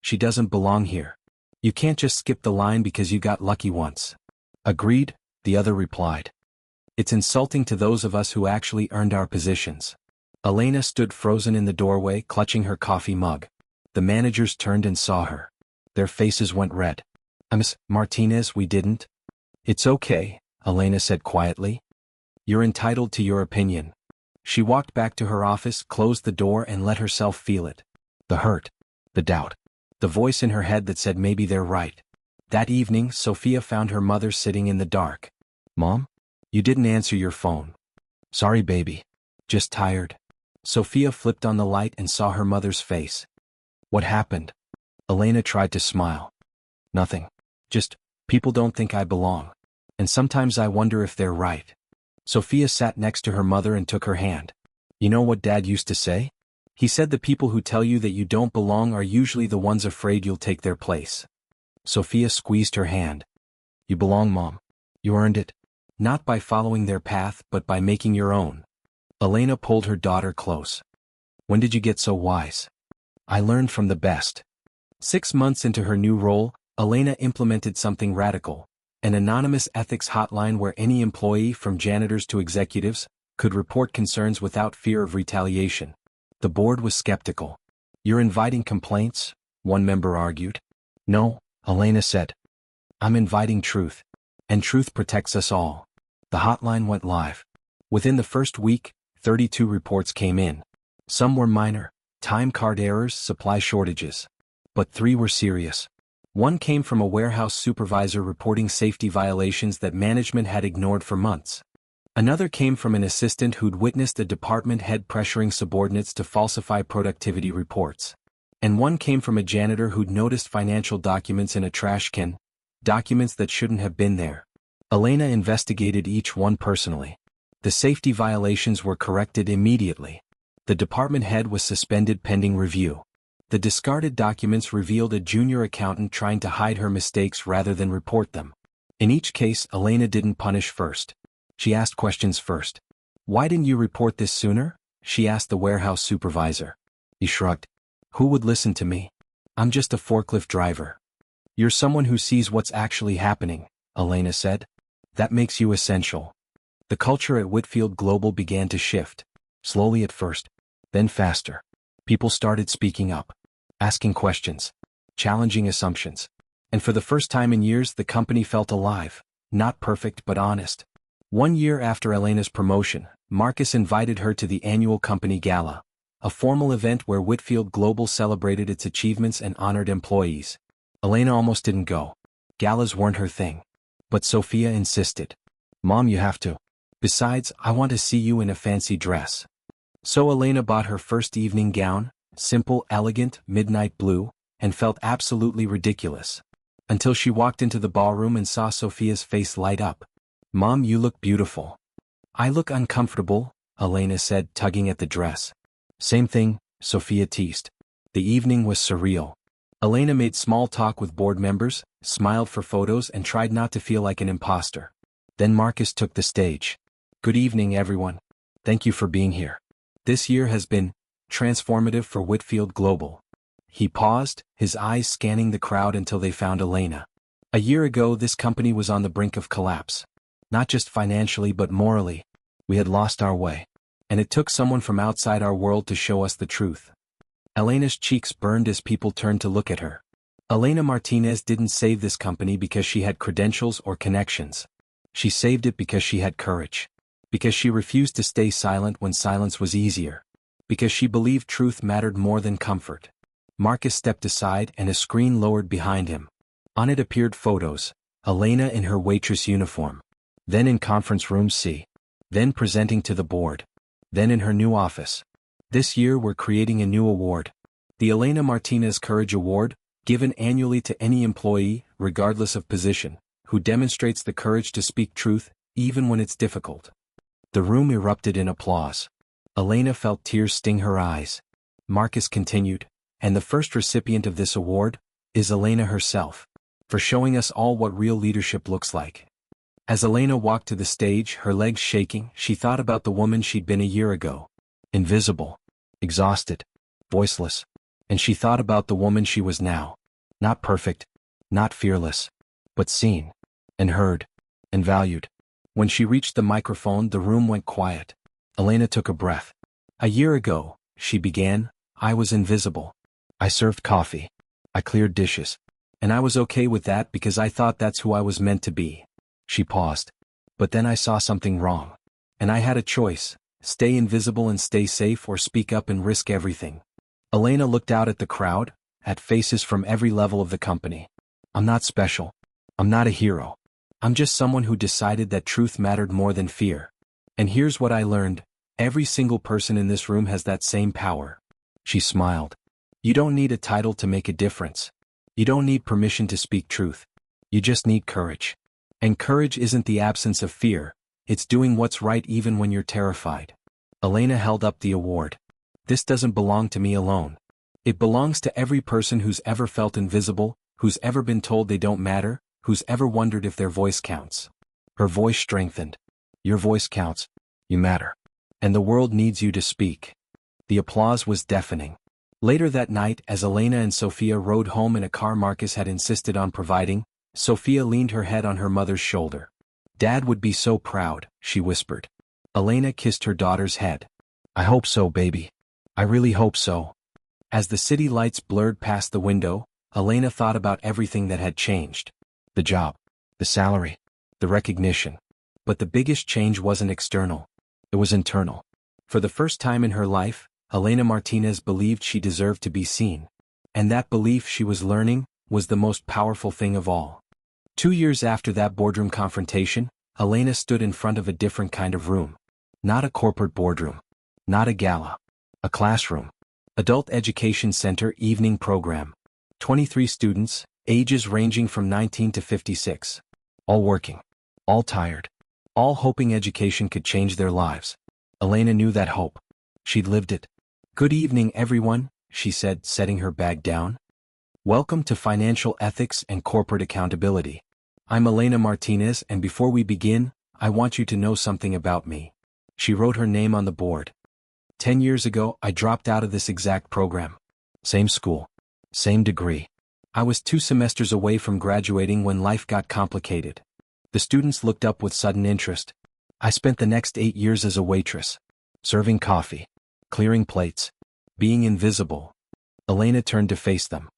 She doesn't belong here. You can't just skip the line because you got lucky once. Agreed, the other replied. It's insulting to those of us who actually earned our positions. Elena stood frozen in the doorway, clutching her coffee mug. The managers turned and saw her. Their faces went red. Miss Martinez, we didn't. It's okay, Elena said quietly. You're entitled to your opinion. She walked back to her office, closed the door, and let herself feel it. The hurt. The doubt. The voice in her head that said maybe they're right. That evening, Sophia found her mother sitting in the dark. "Mom? You didn't answer your phone." "Sorry, baby. Just tired." Sophia flipped on the light and saw her mother's face. "What happened?" Elena tried to smile. "Nothing. Just, people don't think I belong. And sometimes I wonder if they're right." Sophia sat next to her mother and took her hand. "You know what Dad used to say? He said the people who tell you that you don't belong are usually the ones afraid you'll take their place." Sophia squeezed her hand. "You belong, Mom. You earned it. Not by following their path but by making your own." Elena pulled her daughter close. "When did you get so wise?" "I learned from the best." 6 months into her new role, Elena implemented something radical: an anonymous ethics hotline where any employee, from janitors to executives, could report concerns without fear of retaliation. The board was skeptical. "You're inviting complaints?" one member argued. "No," Elena said. "I'm inviting truth. And truth protects us all." The hotline went live. Within the first week, 32 reports came in. Some were minor: time card errors, supply shortages. But 3 were serious. One came from a warehouse supervisor reporting safety violations that management had ignored for months. Another came from an assistant who'd witnessed a department head pressuring subordinates to falsify productivity reports. And one came from a janitor who'd noticed financial documents in a trash can, documents that shouldn't have been there. Elena investigated each one personally. The safety violations were corrected immediately. The department head was suspended pending review. The discarded documents revealed a junior accountant trying to hide her mistakes rather than report them. In each case, Elena didn't punish first. She asked questions first. "Why didn't you report this sooner?" she asked the warehouse supervisor. He shrugged. "Who would listen to me? I'm just a forklift driver." "You're someone who sees what's actually happening," Elena said. "That makes you essential." The culture at Whitfield Global began to shift. Slowly at first, then faster. People started speaking up, asking questions, challenging assumptions. And for the first time in years, the company felt alive, not perfect but honest. 1 year after Elena's promotion, Marcus invited her to the annual company gala, a formal event where Whitfield Global celebrated its achievements and honored employees. Elena almost didn't go. Galas weren't her thing. But Sophia insisted. "Mom, you have to. Besides, I want to see you in a fancy dress." So Elena bought her first evening gown, simple, elegant, midnight blue, and felt absolutely ridiculous. Until she walked into the ballroom and saw Sophia's face light up. "Mom, you look beautiful." "I look uncomfortable," Elena said, tugging at the dress. "Same thing," Sophia teased. The evening was surreal. Elena made small talk with board members, smiled for photos, and tried not to feel like an imposter. Then Marcus took the stage. "Good evening, everyone. Thank you for being here. This year has been transformative for Whitfield Global." He paused, his eyes scanning the crowd until they found Elena. A year ago, this company was on the brink of collapse. Not just financially but morally. We had lost our way. And it took someone from outside our world to show us the truth. Elena's cheeks burned as people turned to look at her. Elena Martinez didn't save this company because she had credentials or connections. She saved it because she had courage. Because she refused to stay silent when silence was easier. Because she believed truth mattered more than comfort. Marcus stepped aside and a screen lowered behind him. On it appeared photos: Elena in her waitress uniform. Then in conference room C. Then presenting to the board. Then in her new office. This year we're creating a new award. The Elena Martinez Courage Award, given annually to any employee, regardless of position, who demonstrates the courage to speak truth, even when it's difficult. The room erupted in applause. Elena felt tears sting her eyes. Marcus continued, "And the first recipient of this award is Elena herself, for showing us all what real leadership looks like." As Elena walked to the stage, her legs shaking, she thought about the woman she'd been a year ago. Invisible, exhausted, voiceless. And she thought about the woman she was now. Not perfect, not fearless, but seen, and heard, and valued. When she reached the microphone, the room went quiet. Elena took a breath. "A year ago," she began, "I was invisible. I served coffee. I cleared dishes. And I was okay with that because I thought that's who I was meant to be." She paused. "But then I saw something wrong. And I had a choice: stay invisible and stay safe, or speak up and risk everything." Elena looked out at the crowd, at faces from every level of the company. "I'm not special," I'm not a hero. I'm just someone who decided that truth mattered more than fear. And here's what I learned. Every single person in this room has that same power. She smiled. You don't need a title to make a difference. You don't need permission to speak truth. You just need courage. And courage isn't the absence of fear, it's doing what's right even when you're terrified. Elena held up the award. This doesn't belong to me alone. It belongs to every person who's ever felt invisible, who's ever been told they don't matter, who's ever wondered if their voice counts. Her voice strengthened. Your voice counts. You matter. And the world needs you to speak. The applause was deafening. Later that night, as Elena and Sophia rode home in a car Marcus had insisted on providing, Sophia leaned her head on her mother's shoulder. Dad would be so proud, she whispered. Elena kissed her daughter's head. I hope so, baby. I really hope so. As the city lights blurred past the window, Elena thought about everything that had changed. The job, the salary, the recognition. But the biggest change wasn't external. It was internal. For the first time in her life, Elena Martinez believed she deserved to be seen. And that belief, she was learning, was the most powerful thing of all. 2 years after that boardroom confrontation, Elena stood in front of a different kind of room. Not a corporate boardroom. Not a gala. A classroom. Adult Education Center evening program. 23 students, ages ranging from 19 to 56. All working. All tired. All hoping education could change their lives. Elena knew that hope. She'd lived it. Good evening, everyone, she said, setting her bag down. Welcome to Financial Ethics and Corporate Accountability. I'm Elena Martinez, and before we begin, I want you to know something about me. She wrote her name on the board. 10 years ago, I dropped out of this exact program. Same school. Same degree. I was 2 semesters away from graduating when life got complicated. The students looked up with sudden interest. I spent the next 8 years as a waitress. Serving coffee. Clearing plates. Being invisible. Elena turned to face them.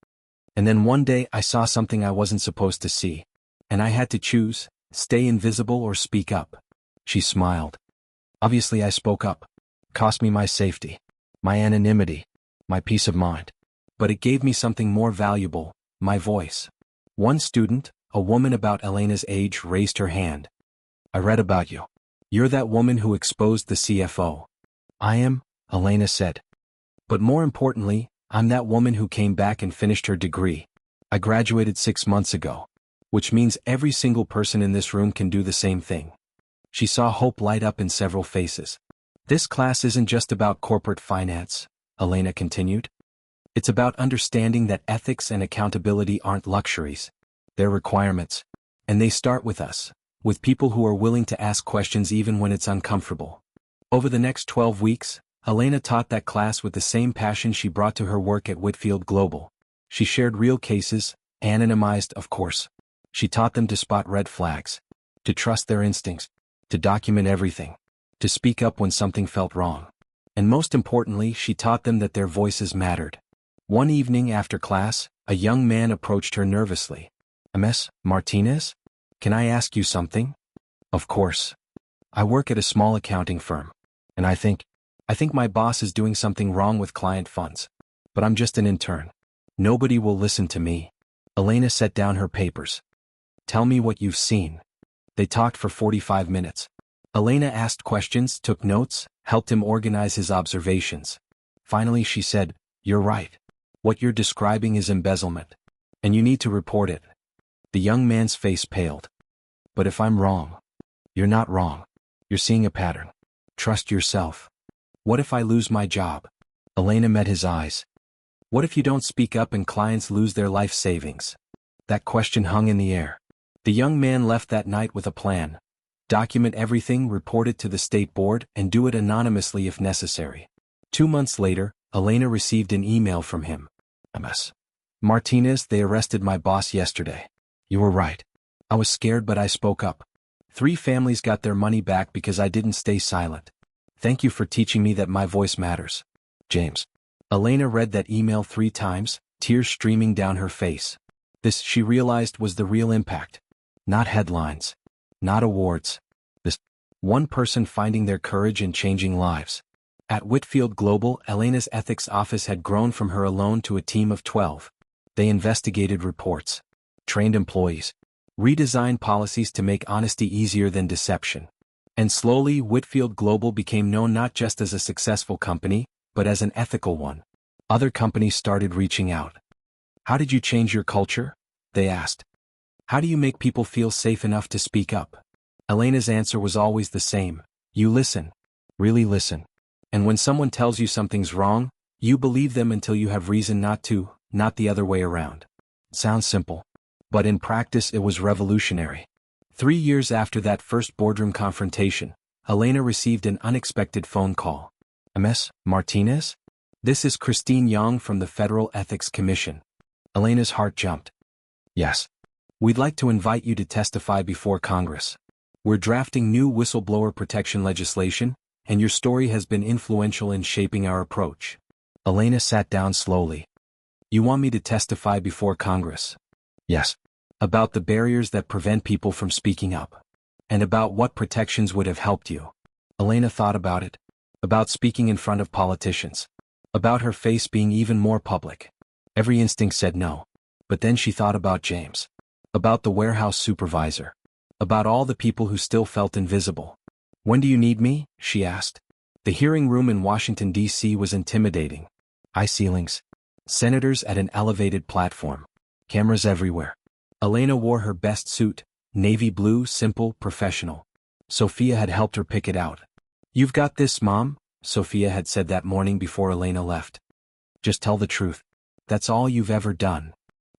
And then one day I saw something I wasn't supposed to see. And I had to choose, stay invisible or speak up. She smiled. Obviously I spoke up. Cost me my safety. My anonymity. My peace of mind. But it gave me something more valuable, my voice. One student, a woman about Elena's age, raised her hand. I read about you. You're that woman who exposed the CFO. I am, Elena said. But more importantly, I'm that woman who came back and finished her degree. I graduated 6 months ago. Which means every single person in this room can do the same thing. She saw hope light up in several faces. This class isn't just about corporate finance, Elena continued. It's about understanding that ethics and accountability aren't luxuries. They're requirements. And they start with us, with people who are willing to ask questions even when it's uncomfortable. Over the next 12 weeks, Elena taught that class with the same passion she brought to her work at Whitfield Global. She shared real cases, anonymized, of course. She taught them to spot red flags, to trust their instincts, to document everything, to speak up when something felt wrong. And most importantly, she taught them that their voices mattered. One evening after class, a young man approached her nervously. Ms. Martinez? Can I ask you something? Of course. I work at a small accounting firm. And I think my boss is doing something wrong with client funds. But I'm just an intern. Nobody will listen to me. Elena set down her papers. Tell me what you've seen. They talked for 45 minutes. Elena asked questions, took notes, helped him organize his observations. Finally she said, You're right. What you're describing is embezzlement. And you need to report it. The young man's face paled. But if I'm wrong? You're not wrong. You're seeing a pattern. Trust yourself. What if I lose my job? Elena met his eyes. What if you don't speak up and clients lose their life savings? That question hung in the air. The young man left that night with a plan. Document everything, report it to the state board, and do it anonymously if necessary. 2 months later, Elena received an email from him. Ms. Martinez, they arrested my boss yesterday. You were right. I was scared, but I spoke up. 3 families got their money back because I didn't stay silent. Thank you for teaching me that my voice matters. James. Elena read that email 3 times, tears streaming down her face. This, she realized, was the real impact. Not headlines. Not awards. This, one person finding their courage and changing lives. At Whitfield Global, Elena's ethics office had grown from her alone to a team of 12. They investigated reports. Trained employees. Redesign policies to make honesty easier than deception. And slowly, Whitfield Global became known not just as a successful company, but as an ethical one. Other companies started reaching out. How did you change your culture? They asked. How do you make people feel safe enough to speak up? Elena's answer was always the same. You listen. Really listen. And when someone tells you something's wrong, you believe them until you have reason not to, not the other way around. Sounds simple. But in practice it was revolutionary. 3 years after that first boardroom confrontation, Elena received an unexpected phone call. Ms. Martinez? This is Christine Young from the Federal Ethics Commission. Elena's heart jumped. Yes. We'd like to invite you to testify before Congress. We're drafting new whistleblower protection legislation, and your story has been influential in shaping our approach. Elena sat down slowly. You want me to testify before Congress? Yes. About the barriers that prevent people from speaking up. And about what protections would have helped you. Elena thought about it. About speaking in front of politicians. About her face being even more public. Every instinct said no. But then she thought about James. About the warehouse supervisor. About all the people who still felt invisible. When do you need me? She asked. The hearing room in Washington, D.C. was intimidating. High ceilings. Senators at an elevated platform. Cameras everywhere. Elena wore her best suit, navy blue, simple, professional. Sophia had helped her pick it out. You've got this, Mom, Sophia had said that morning before Elena left. Just tell the truth. That's all you've ever done.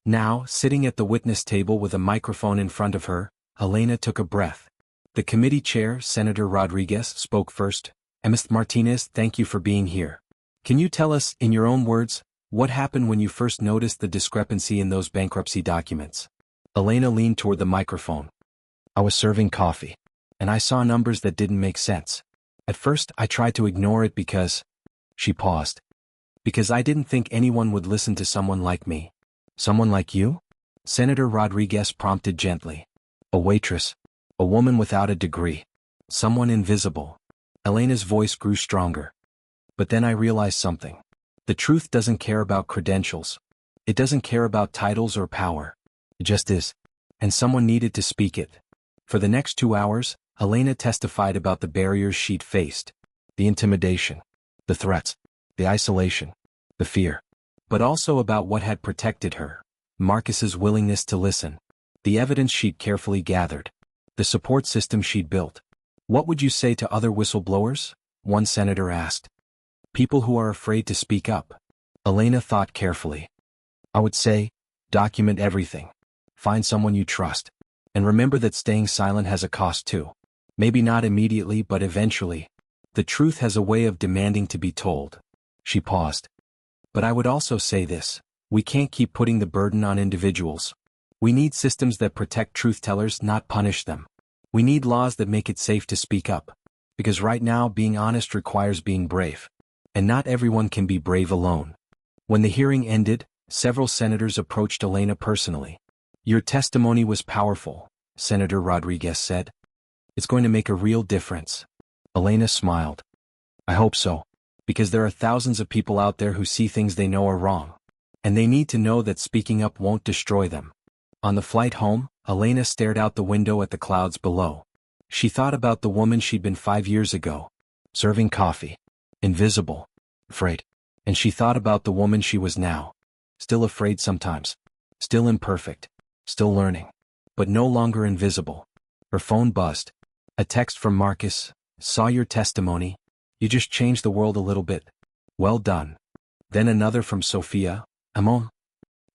Now, sitting at the witness table with a microphone in front of her, Elena took a breath. The committee chair, Senator Rodriguez, spoke first. Ms. Martinez, thank you for being here. Can you tell us, in your own words, what happened when you first noticed the discrepancy in those bankruptcy documents? Elena leaned toward the microphone. I was serving coffee, and I saw numbers that didn't make sense. At first, I tried to ignore it because... She paused. Because I didn't think anyone would listen to someone like me. Someone like you? Senator Rodriguez prompted gently. A waitress. A woman without a degree. Someone invisible. Elena's voice grew stronger. But then I realized something. The truth doesn't care about credentials. It doesn't care about titles or power. It just is. And someone needed to speak it. For the next 2 hours, Elena testified about the barriers she'd faced. The intimidation. The threats. The isolation. The fear. But also about what had protected her. Marcus's willingness to listen. The evidence she'd carefully gathered. The support system she'd built. What would you say to other whistleblowers? One senator asked. People who are afraid to speak up. Elena thought carefully. I would say, document everything. Find someone you trust. And remember that staying silent has a cost too. Maybe not immediately, but eventually. The truth has a way of demanding to be told. She paused. But I would also say this. We can't keep putting the burden on individuals. We need systems that protect truth-tellers, not punish them. We need laws that make it safe to speak up. Because right now, being honest requires being brave. And not everyone can be brave alone. When the hearing ended, several senators approached Elena personally. Your testimony was powerful, Senator Rodriguez said. It's going to make a real difference. Elena smiled. I hope so. Because there are thousands of people out there who see things they know are wrong. And they need to know that speaking up won't destroy them. On the flight home, Elena stared out the window at the clouds below. She thought about the woman she'd been 5 years ago. Serving coffee. Invisible. Afraid. And she thought about the woman she was now. Still afraid sometimes. Still imperfect. Still learning. But no longer invisible. Her phone buzzed. A text from Marcus. Saw your testimony. You just changed the world a little bit. Well done. Then another from Sophia. Amon.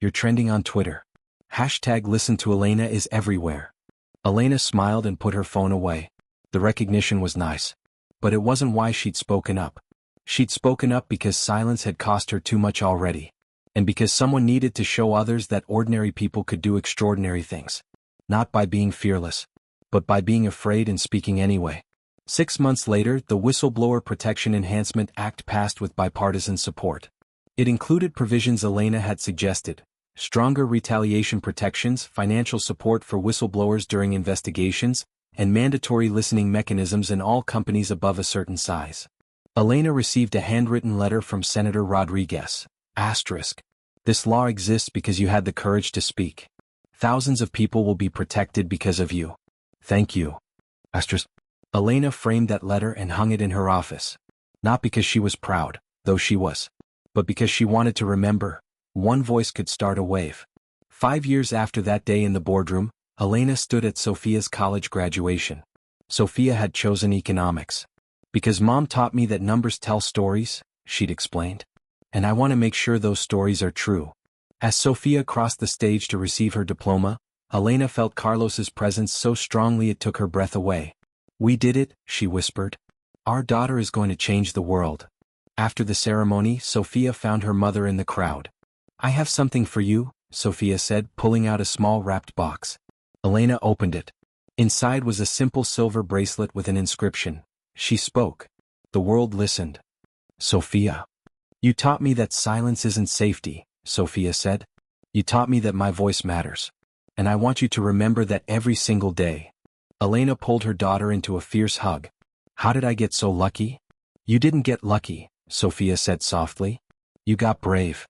You're trending on Twitter. Hashtag listen to Elena is everywhere. Elena smiled and put her phone away. The recognition was nice. But it wasn't why she'd spoken up. She'd spoken up because silence had cost her too much already. And because someone needed to show others that ordinary people could do extraordinary things. Not by being fearless, but by being afraid and speaking anyway. 6 months later, the Whistleblower Protection Enhancement Act passed with bipartisan support. It included provisions Elena had suggested: stronger retaliation protections, financial support for whistleblowers during investigations, and mandatory listening mechanisms in all companies above a certain size. Elena received a handwritten letter from Senator Rodriguez. Asterisk. This law exists because you had the courage to speak. Thousands of people will be protected because of you. Thank you. Asterisk. Elena framed that letter and hung it in her office. Not because she was proud, though she was, but because she wanted to remember, one voice could start a wave. 5 years after that day in the boardroom, Elena stood at Sophia's college graduation. Sophia had chosen economics. Because Mom taught me that numbers tell stories, she'd explained. And I want to make sure those stories are true. As Sophia crossed the stage to receive her diploma, Elena felt Carlos's presence so strongly it took her breath away. We did it, she whispered. Our daughter is going to change the world. After the ceremony, Sophia found her mother in the crowd. I have something for you, Sophia said, pulling out a small wrapped box. Elena opened it. Inside was a simple silver bracelet with an inscription. She spoke. The world listened. Sophia. You taught me that silence isn't safety, Sophia said. You taught me that my voice matters. And I want you to remember that every single day. Elena pulled her daughter into a fierce hug. How did I get so lucky? You didn't get lucky, Sophia said softly. You got brave.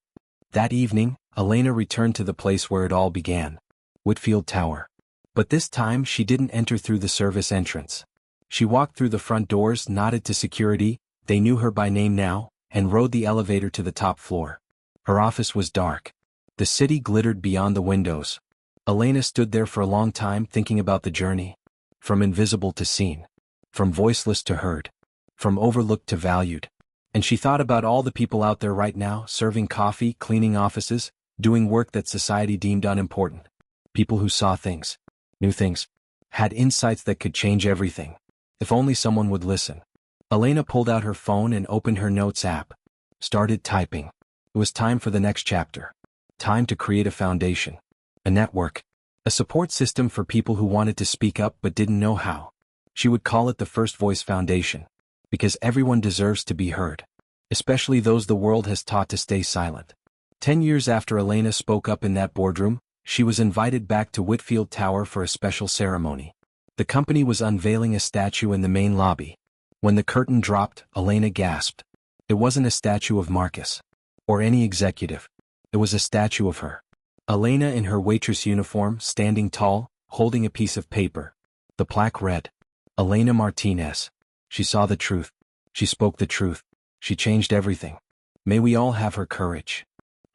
That evening, Elena returned to the place where it all began. Whitfield Tower. But this time she didn't enter through the service entrance. She walked through the front doors, nodded to security, they knew her by name now, and rode the elevator to the top floor. Her office was dark. The city glittered beyond the windows. Elena stood there for a long time thinking about the journey. From invisible to seen. From voiceless to heard. From overlooked to valued. And she thought about all the people out there right now, serving coffee, cleaning offices, doing work that society deemed unimportant. People who saw things, knew things, had insights that could change everything. If only someone would listen. Elena pulled out her phone and opened her notes app. Started typing. It was time for the next chapter. Time to create a foundation. A network. A support system for people who wanted to speak up but didn't know how. She would call it the First Voice Foundation. Because everyone deserves to be heard. Especially those the world has taught to stay silent. 10 years after Elena spoke up in that boardroom, she was invited back to Whitfield Tower for a special ceremony. The company was unveiling a statue in the main lobby. When the curtain dropped, Elena gasped. It wasn't a statue of Marcus. Or any executive. It was a statue of her. Elena in her waitress uniform, standing tall, holding a piece of paper. The plaque read, Elena Martinez. She saw the truth. She spoke the truth. She changed everything. May we all have her courage.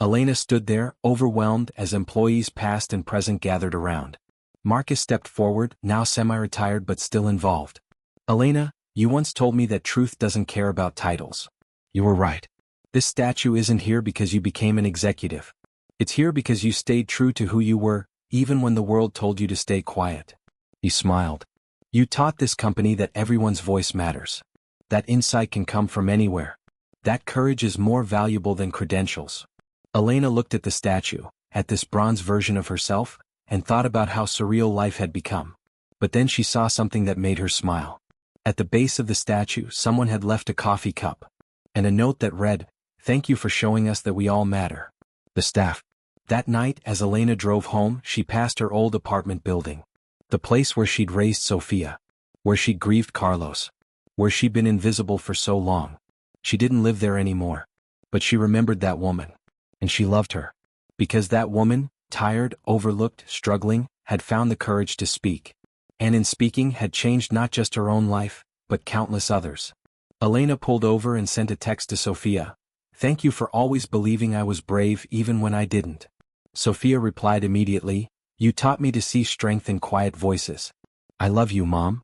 Elena stood there, overwhelmed, as employees past and present gathered around. Marcus stepped forward, now semi-retired but still involved. Elena, you once told me that truth doesn't care about titles. You were right. This statue isn't here because you became an executive. It's here because you stayed true to who you were, even when the world told you to stay quiet. He smiled. You taught this company that everyone's voice matters. That insight can come from anywhere. That courage is more valuable than credentials. Elena looked at the statue, at this bronze version of herself, and thought about how surreal life had become. But then she saw something that made her smile. At the base of the statue, someone had left a coffee cup. And a note that read, Thank you for showing us that we all matter. The staff. That night, as Elena drove home, she passed her old apartment building. The place where she'd raised Sophia. Where she'd grieved Carlos. Where she'd been invisible for so long. She didn't live there anymore. But she remembered that woman. And she loved her. Because that woman, tired, overlooked, struggling, had found the courage to speak. And in speaking had changed not just her own life, but countless others. Elena pulled over and sent a text to Sophia. Thank you for always believing I was brave even when I didn't. Sophia replied immediately, You taught me to see strength in quiet voices. I love you, Mom.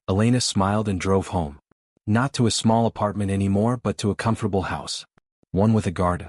Elena smiled and drove home. Not to a small apartment anymore but to a comfortable house. One with a garden.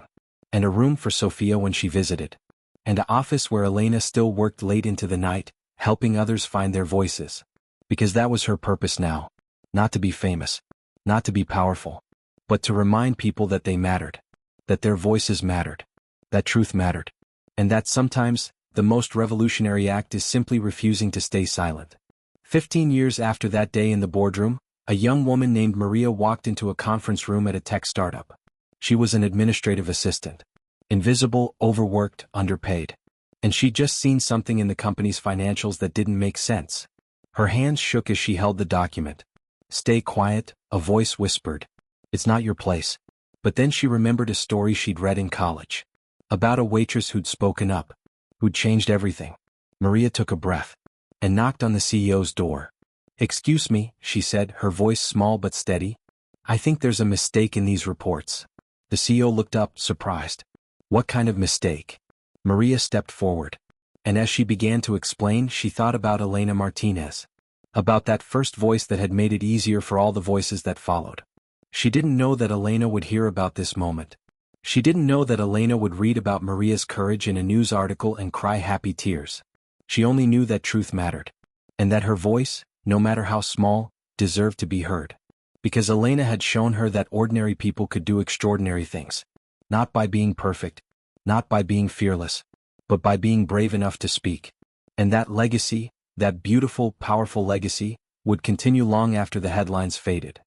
And a room for Sophia when she visited. And an office where Elena still worked late into the night, helping others find their voices. Because that was her purpose now. Not to be famous. Not to be powerful. But to remind people that they mattered. That their voices mattered. That truth mattered. And that sometimes, the most revolutionary act is simply refusing to stay silent. 15 years after that day in the boardroom, a young woman named Maria walked into a conference room at a tech startup. She was an administrative assistant. Invisible, overworked, underpaid. And she'd just seen something in the company's financials that didn't make sense. Her hands shook as she held the document. Stay quiet, a voice whispered. It's not your place. But then she remembered a story she'd read in college. About a waitress who'd spoken up. Who'd changed everything. Maria took a breath and knocked on the CEO's door. "Excuse me," she said, her voice small but steady. "I think there's a mistake in these reports." The CEO looked up, surprised. "What kind of mistake?" Maria stepped forward, and as she began to explain, she thought about Elena Martinez. About that first voice that had made it easier for all the voices that followed. She didn't know that Elena would hear about this moment. She didn't know that Elena would read about Maria's courage in a news article and cry happy tears. She only knew that truth mattered, and that her voice, no matter how small, deserved to be heard. Because Elena had shown her that ordinary people could do extraordinary things. Not by being perfect, not by being fearless, but by being brave enough to speak. And that legacy, that beautiful, powerful legacy, would continue long after the headlines faded.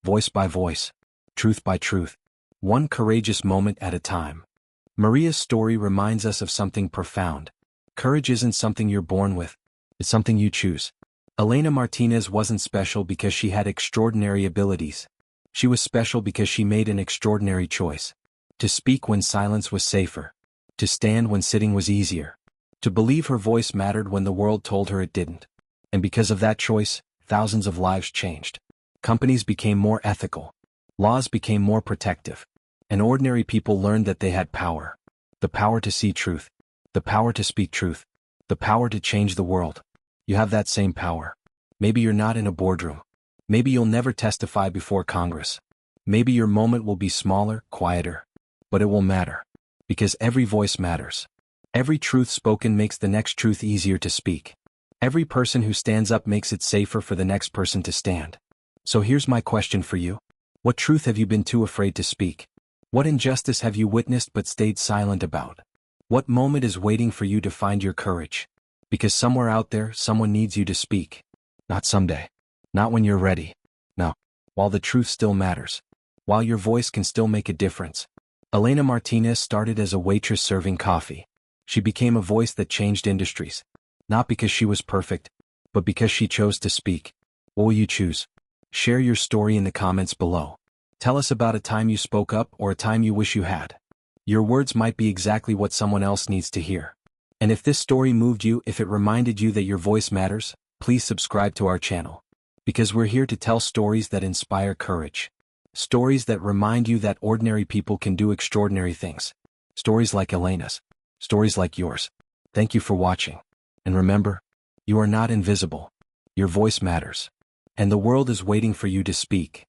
Voice by voice, truth by truth, one courageous moment at a time. Maria's story reminds us of something profound. Courage isn't something you're born with, it's something you choose. Elena Martinez wasn't special because she had extraordinary abilities. She was special because she made an extraordinary choice. To speak when silence was safer. To stand when sitting was easier. To believe her voice mattered when the world told her it didn't. And because of that choice, thousands of lives changed. Companies became more ethical. Laws became more protective. And ordinary people learned that they had power. The power to see truth. The power to speak truth. The power to change the world. You have that same power. Maybe you're not in a boardroom. Maybe you'll never testify before Congress. Maybe your moment will be smaller, quieter. But it will matter. Because every voice matters. Every truth spoken makes the next truth easier to speak. Every person who stands up makes it safer for the next person to stand. So here's my question for you. What truth have you been too afraid to speak? What injustice have you witnessed but stayed silent about? What moment is waiting for you to find your courage? Because somewhere out there, someone needs you to speak. Not someday. Not when you're ready. No. While the truth still matters. While your voice can still make a difference. Elena Martinez started as a waitress serving coffee. She became a voice that changed industries. Not because she was perfect, but because she chose to speak. What will you choose? Share your story in the comments below. Tell us about a time you spoke up or a time you wish you had. Your words might be exactly what someone else needs to hear. And if this story moved you, if it reminded you that your voice matters, please subscribe to our channel. Because we're here to tell stories that inspire courage. Stories that remind you that ordinary people can do extraordinary things. Stories like Elena's. Stories like yours. Thank you for watching. And remember, you are not invisible. Your voice matters. And the world is waiting for you to speak.